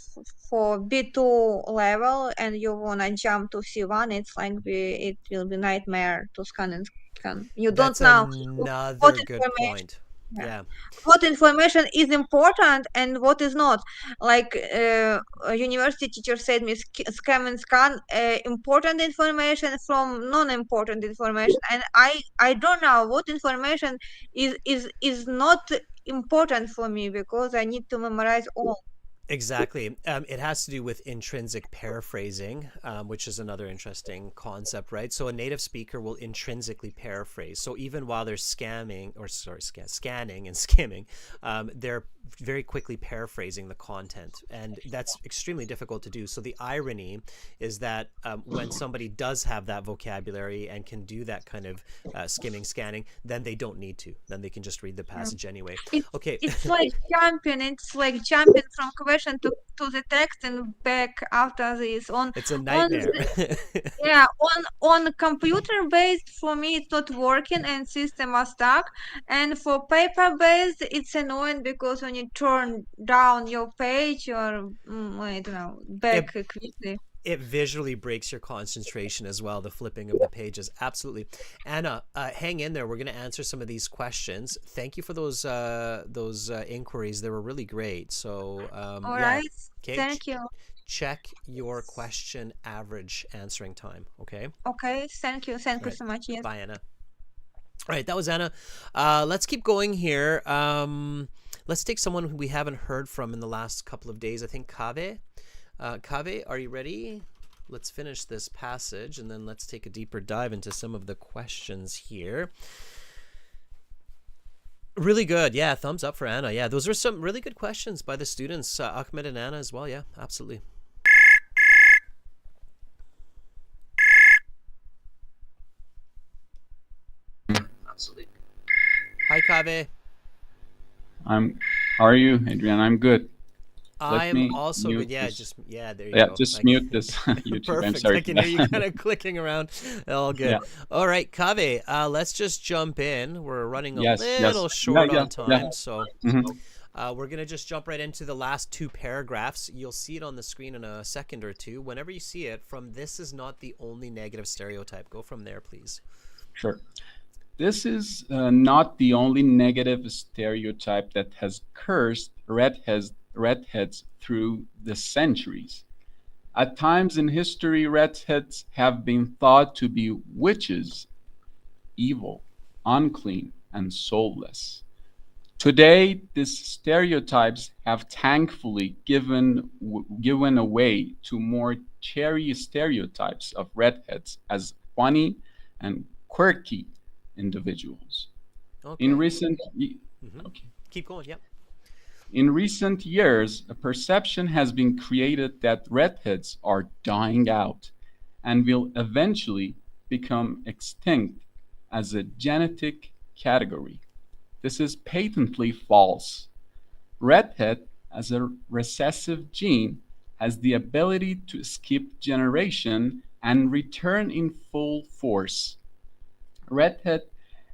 for B2 level and you wanna jump to C1, it's like it will be nightmare to scan and scan. You don't That's know what another good information. point. Yeah. What information is important and what is not. Like a university teacher said me, scam and scan important information from non-important information, and I don't know what information is not important for me because I need to memorize all. Exactly. It has to do with intrinsic paraphrasing, which is another interesting concept, right? So a native speaker will intrinsically paraphrase. So even while they're scanning and skimming, they're very quickly paraphrasing the content. And that's extremely difficult to do. So the irony is that when somebody does have that vocabulary and can do that kind of skimming, scanning, then they don't need to. Then they can just read the passage anyway. Okay. It's like jumping. It's like jumping from question to the text and back after this. It's a nightmare. Yeah, on computer based for me it's not working and system are stuck. And for paper based it's annoying because when you turn down your page or I don't know, back quickly. It visually breaks your concentration as well, the flipping of the pages. Absolutely. Anna, hang in there. We're going to answer some of these questions. Thank you for those inquiries. They were really great. So All yeah. right. Okay. Thank you. Check your question average answering time. Okay. Okay. Thank you. Thank you Right. so much. Yes. Bye, Anna. All right, that was Anna. Let's keep going here. Let's take someone who we haven't heard from in the last couple of days. I think Kave. Kave, are you ready? Let's finish this passage and then let's take a deeper dive into some of the questions here. Really good. Yeah, thumbs up for Anna. Yeah, those are some really good questions by the students, Ahmed and Anna as well. Yeah, absolutely. Absolutely. Hi, Kave. How are you, Adrian? I'm good. I'm also good. Yeah, this. there you Yeah, go. just mute this YouTube. Perfect. I'm sorry. I can hear you kind of clicking around. All good. Yeah. All right, Kave, let's just jump in. We're running a Yes, little short on time, yeah. so Mhm. we're going to just jump right into the last two paragraphs. You'll see it on the screen in a second or two. Whenever you see it, from "This is not the only negative stereotype." Go from there, please. Sure. This is not the only negative stereotype that has cursed redheads through the centuries. At times in history, redheads have been thought to be witches, evil, unclean, and soulless. Today, these stereotypes have thankfully given away to more cheery stereotypes of redheads as funny and quirky individuals. Okay. In recent Keep going. Yep. In recent years, a perception has been created that redheads are dying out and will eventually become extinct as a genetic category. This is patently false. Redhead, as a recessive gene, has the ability to skip generation and return in full force. Redhead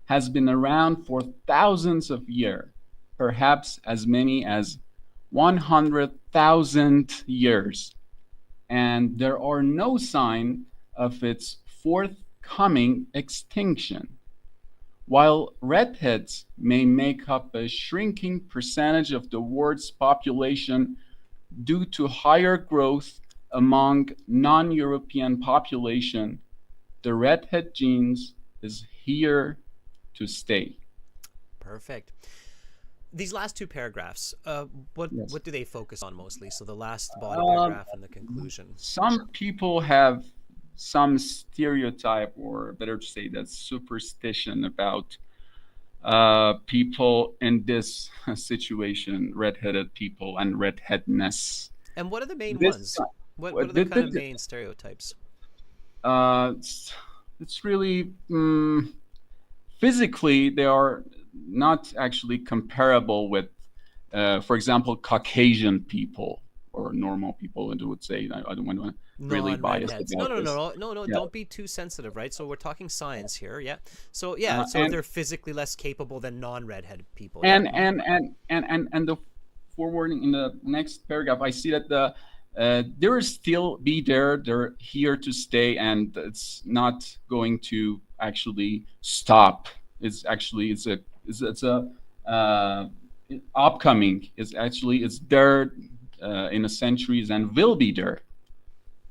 has been around for thousands of years, perhaps as many as 100,000 years, and there are no signs of its forthcoming extinction. While redheads may make up a shrinking percentage of the world's population due to higher growth among non-European population, the redhead genes is here to stay. Perfect. These last two paragraphs, what do they focus on mostly? So the last body paragraph and the conclusion. Some people have some stereotype, or better to say that superstition about people in this situation, redheaded people and redheadness. And what are the main ones? What are the kind of main stereotypes? It's really physically they are not actually comparable with, for example, Caucasian people or normal people. And would say I don't want to really bias about No. Yeah. Don't be too sensitive, right? So we're talking science here, yeah. So yeah, so they're physically less capable than non-redhead people. And the forwarding in the next paragraph, I see that there will still be there. They're here to stay, and it's not going to actually stop. It's actually it's a uh, upcoming. It's there in a centuries and will be there.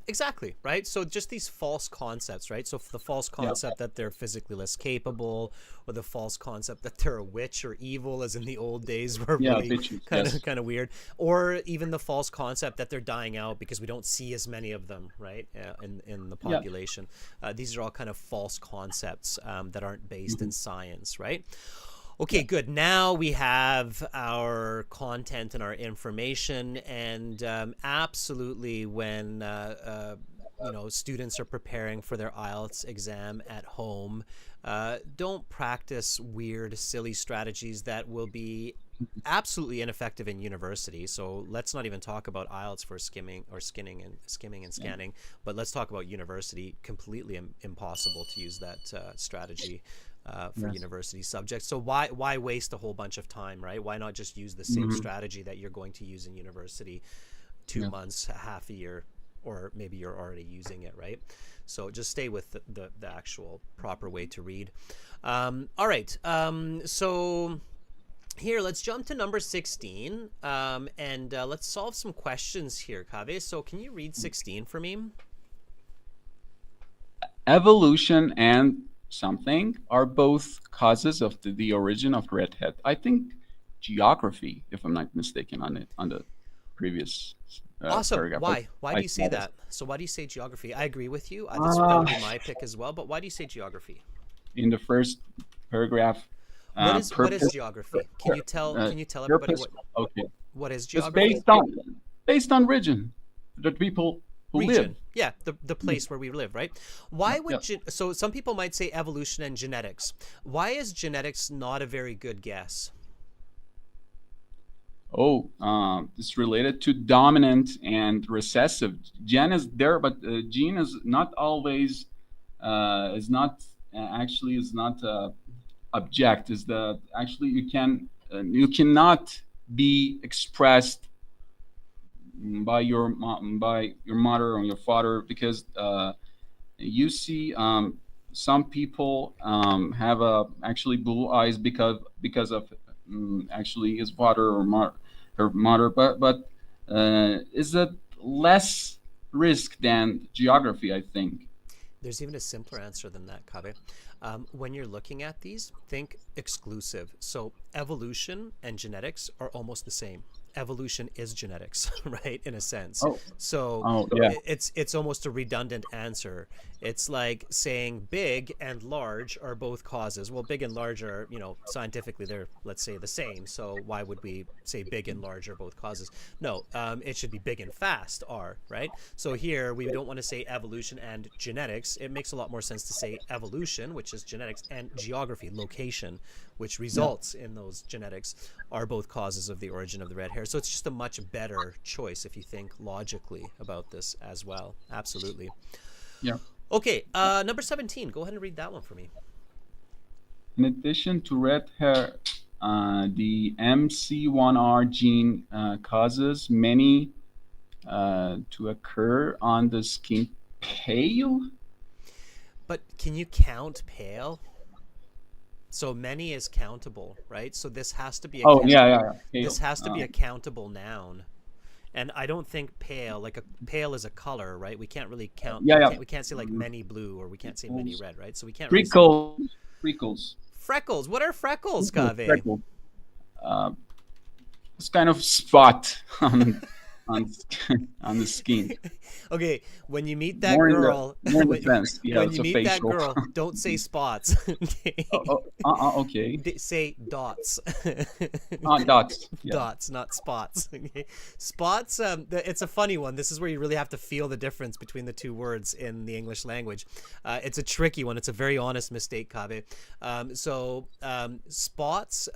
Exactly, right? So just these false concepts, right? So the false concept that they're physically less capable, or the false concept that they're a witch or evil, as in the old days were Yeah, really bitches, kind yes. of weird, or even the false concept that they're dying out because we don't see as many of them, right? In the Yeah. population. These are all kind of false concepts that aren't based in science, right? Okay, good. Now we have our content and our information, and absolutely, when students are preparing for their IELTS exam at home, don't practice weird, silly strategies that will be absolutely ineffective in university. So let's not even talk about IELTS for skimming and scanning, but let's talk about university. Completely impossible to use that strategy for university subjects. So why waste a whole bunch of time, right? Why not just use the same strategy that you're going to use in university 2 months, half a year, or maybe you're already using it, right? So just stay with the actual proper way to read. All right. So here, let's jump to number 16, and let's solve some questions here, Kaveh. So can you read 16 for me? Evolution and something are both causes of the origin of redhead. I think geography, if I'm not mistaken, on the previous Awesome. paragraph. Why do you say that? So why do you say geography? I agree with you. That would be my pick as well. But why do you say geography? In the first paragraph, What is geography? Can you tell everybody what is geography? It's based on region, the people who live. Yeah, the place where we live, right? Why would so some people might say evolution and genetics. Why is genetics not a very good guess? It's related to dominant and recessive. Gen is there, but gene is not always is not object. Is that actually you cannot be expressed by your mother or your father, because you see some people have actually blue eyes because of actually his father or her mother, but is it less risk than geography? I think there's even a simpler answer than that, Kaveh. When you're looking at these, think exclusive. So evolution and genetics are almost the same. Evolution is genetics, right? In a sense. It's almost a redundant answer. It's like saying big and large are both causes. Well, big and large are, scientifically they're, let's say, the same. So why would we say big and large are both causes? No, it should be big and fast are, right? So here we don't want to say evolution and genetics. It makes a lot more sense to say evolution, which is genetics, and geography, location, which results in those genetics, are both causes of the origin of the red hair. So it's just a much better choice if you think logically about this as well. Absolutely. Yeah. Okay, number 17. Go ahead and read that one for me. In addition to red hair, the MC1R gene causes many to occur on the skin pale. But can you count pale? So many is countable, right? So this has to be this has to be a countable noun. And I don't think pale, like pale is a color, right? We can't really count. We can't say like many blue, or we can't say many red, right? So we can't Freckles. Freckles. What are freckles, Kaveh? It's kind of spot on the skin. Okay, when you meet that girl, don't say spots. Okay. Say dots. Dots. Yeah. Dots, not spots. Okay. Spots. It's a funny one. This is where you really have to feel the difference between the two words in the English language. It's a tricky one. It's a very honest mistake, Kaveh. Spots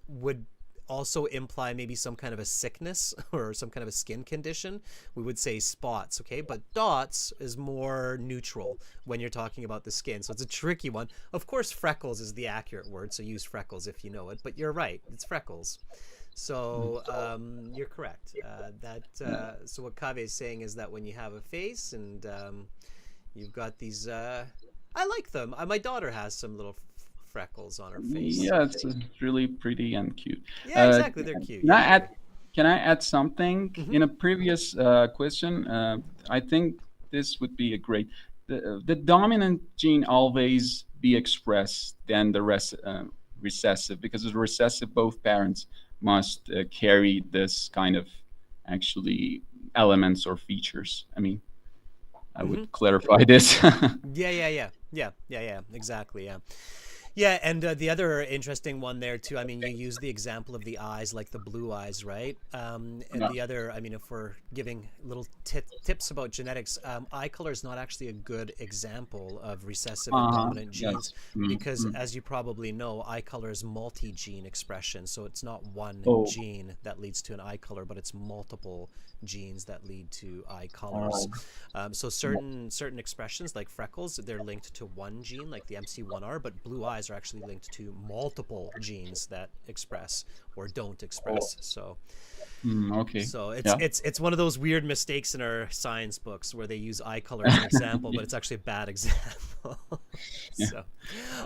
would also imply maybe some kind of a sickness or some kind of a skin condition. We would say spots, okay? But dots is more neutral when you're talking about the skin. So it's a tricky one. Of course, freckles is the accurate word, so use freckles if you know it. But you're right, it's freckles. So you're correct. So what Kaveh is saying is that when you have a face and you've got these, I like them. My daughter has some little freckles on her face. Yeah, it's really pretty and cute. Yeah, exactly. They're cute. Can I Yeah. add? Can I add something? In a previous question, I think this would be a great. The dominant gene always be expressed than the recessive, because the recessive, both parents must carry this kind of actually elements or features. I mean, I would clarify this. Yeah. Exactly. Yeah. Yeah, and the other interesting one there too, I mean, you use the example of the eyes, like the blue eyes, right? And the other, I mean, if we're giving little tips about genetics, eye color is not actually a good example of recessive and dominant genes, because as you probably know, eye color is multi-gene expression. So it's not one gene that leads to an eye color, but it's multiple genes that lead to eye colors. So certain expressions like freckles, they're linked to one gene, like the MC1R, but blue eyes are actually linked to multiple genes that express or don't express. So Okay. so it's one of those weird mistakes in our science books where they use eye color as an example, but it's actually a bad example. So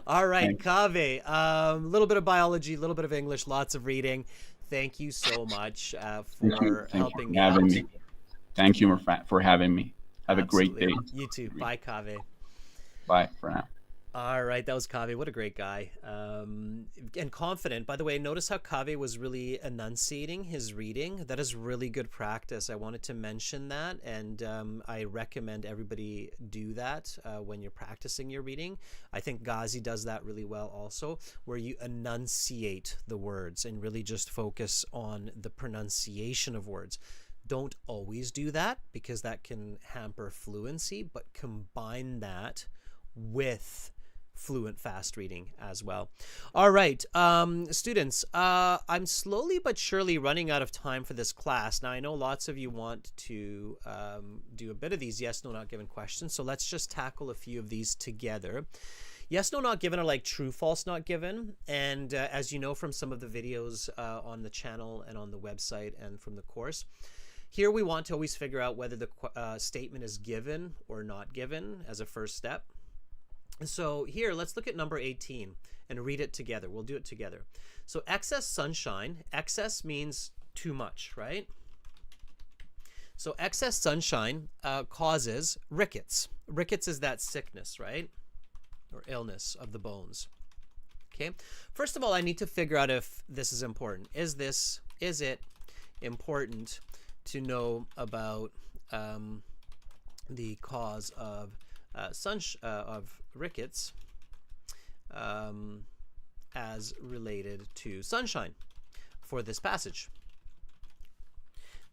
all right, Kaveh, a little bit of biology, a little bit of English, lots of reading. Thank you so much for helping me out. Thank you for having me. Have a great day. You too. Bye, Kaveh. Bye for now. All right, that was Kaveh. What a great guy. And confident. By the way, notice how Kaveh was really enunciating his reading. That is really good practice. I wanted to mention that, and I recommend everybody do that when you're practicing your reading. I think Ghazi does that really well also, where you enunciate the words and really just focus on the pronunciation of words. Don't always do that because that can hamper fluency, but combine that with fluent fast reading as well. All right, students, I'm slowly but surely running out of time for this class. Now, I know lots of you want to do a bit of these yes, no, not given questions, so let's just tackle a few of these together. Yes, no, not given are like true, false, not given. And as you know from some of the videos on the channel and on the website and from the course, here we want to always figure out whether the statement is given or not given as a first step. So here, let's look at number 18 and read it together. We'll do it together. So excess sunshine, excess means too much, right? So excess sunshine causes rickets. Rickets is that sickness, right? Or illness of the bones. Okay. First of all, I need to figure out if this is important. Is it important to know about the cause of rickets as related to sunshine for this passage?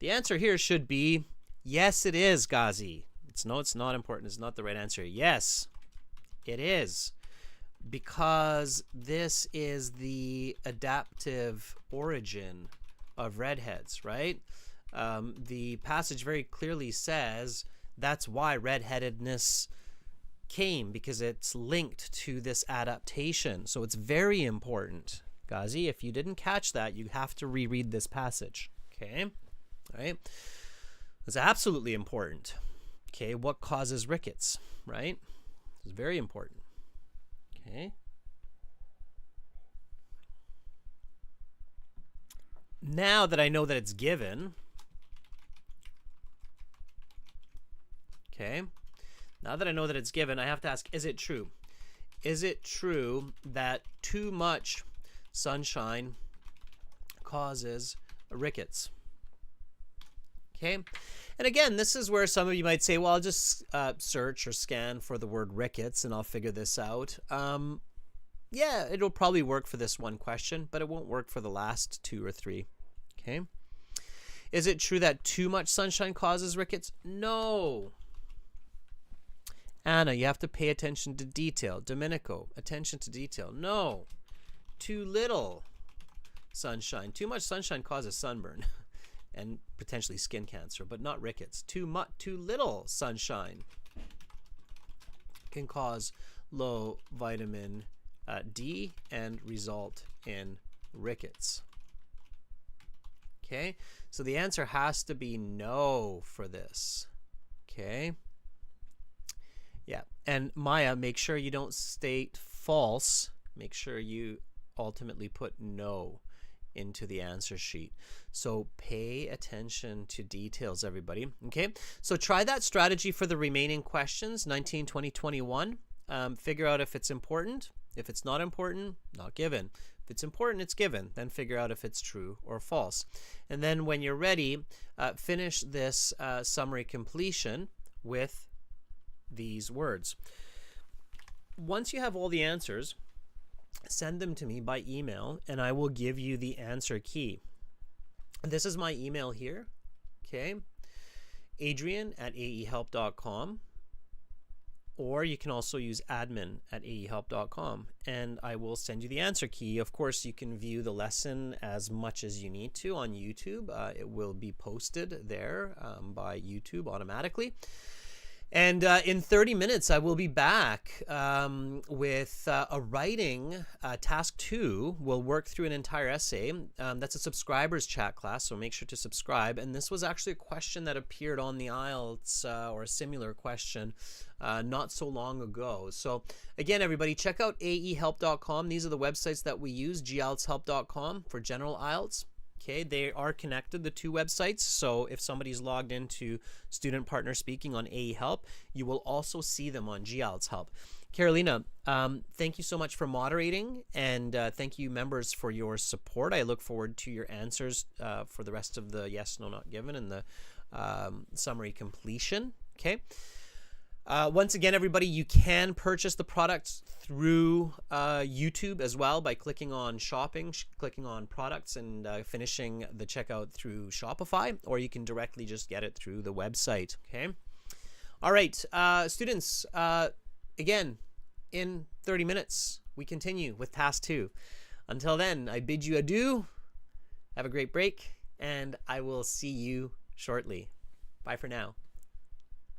The answer here should be yes, it is, Ghazi. It's not important. It's not the right answer. Yes, it is, because this is the adaptive origin of redheads, right? The passage very clearly says that's why redheadedness came, because it's linked to this adaptation. So it's very important. Ghazi, if you didn't catch that, you have to reread this passage. Okay? All right? It's absolutely important. Okay, what causes rickets, right? It's very important. Okay? Now that I know that it's given, okay, now that I know that it's given, I have to ask, is it true? Is it true that too much sunshine causes rickets? Okay, and again, this is where some of you might say, well, I'll just search or scan for the word rickets and I'll figure this out. Yeah, it'll probably work for this one question, but it won't work for the last two or three. Okay, is it true that too much sunshine causes rickets? No. Anna, you have to pay attention to detail. Domenico, attention to detail. No. Too little sunshine. Too much sunshine causes sunburn and potentially skin cancer, but not rickets. Too little sunshine can cause low vitamin D and result in rickets. Okay, so the answer has to be no for this. Okay. Yeah, and Maya, make sure you don't state false. make sure you ultimately put no into the answer sheet. So pay attention to details, everybody. Okay, so try that strategy for the remaining questions, 19, 20, 21. Figure out if it's important. If it's not important, not given. If it's important, it's given. Then figure out if it's true or false. And then when you're ready, finish this summary completion with these words. Once you have all the answers, send them to me by email and I will give you the answer key. This is my email here, okay? Adrian@aehelp.com, or you can also use admin@aehelp.com and I will send you the answer key. Of course, you can view the lesson as much as you need to on YouTube. It will be posted there by YouTube automatically. And in 30 minutes, I will be back with a writing task 2. We'll work through an entire essay. That's a subscribers chat class, so make sure to subscribe. And this was actually a question that appeared on the IELTS or a similar question not so long ago. So again, everybody, check out aehelp.com. These are the websites that we use, gieltshelp.com for general IELTS. Okay, they are connected, the two websites. So if somebody's logged into Student Partner Speaking on AE Help, you will also see them on GIELTS Help. Carolina, thank you so much for moderating, and thank you, members, for your support. I look forward to your answers for the rest of the yes, no, not given and the summary completion. Okay. Once again, everybody, you can purchase the products through YouTube as well by clicking on shopping, clicking on products, and finishing the checkout through Shopify, or you can directly just get it through the website. Okay. All right, students, again, in 30 minutes, we continue with task 2. Until then, I bid you adieu. Have a great break, and I will see you shortly. Bye for now.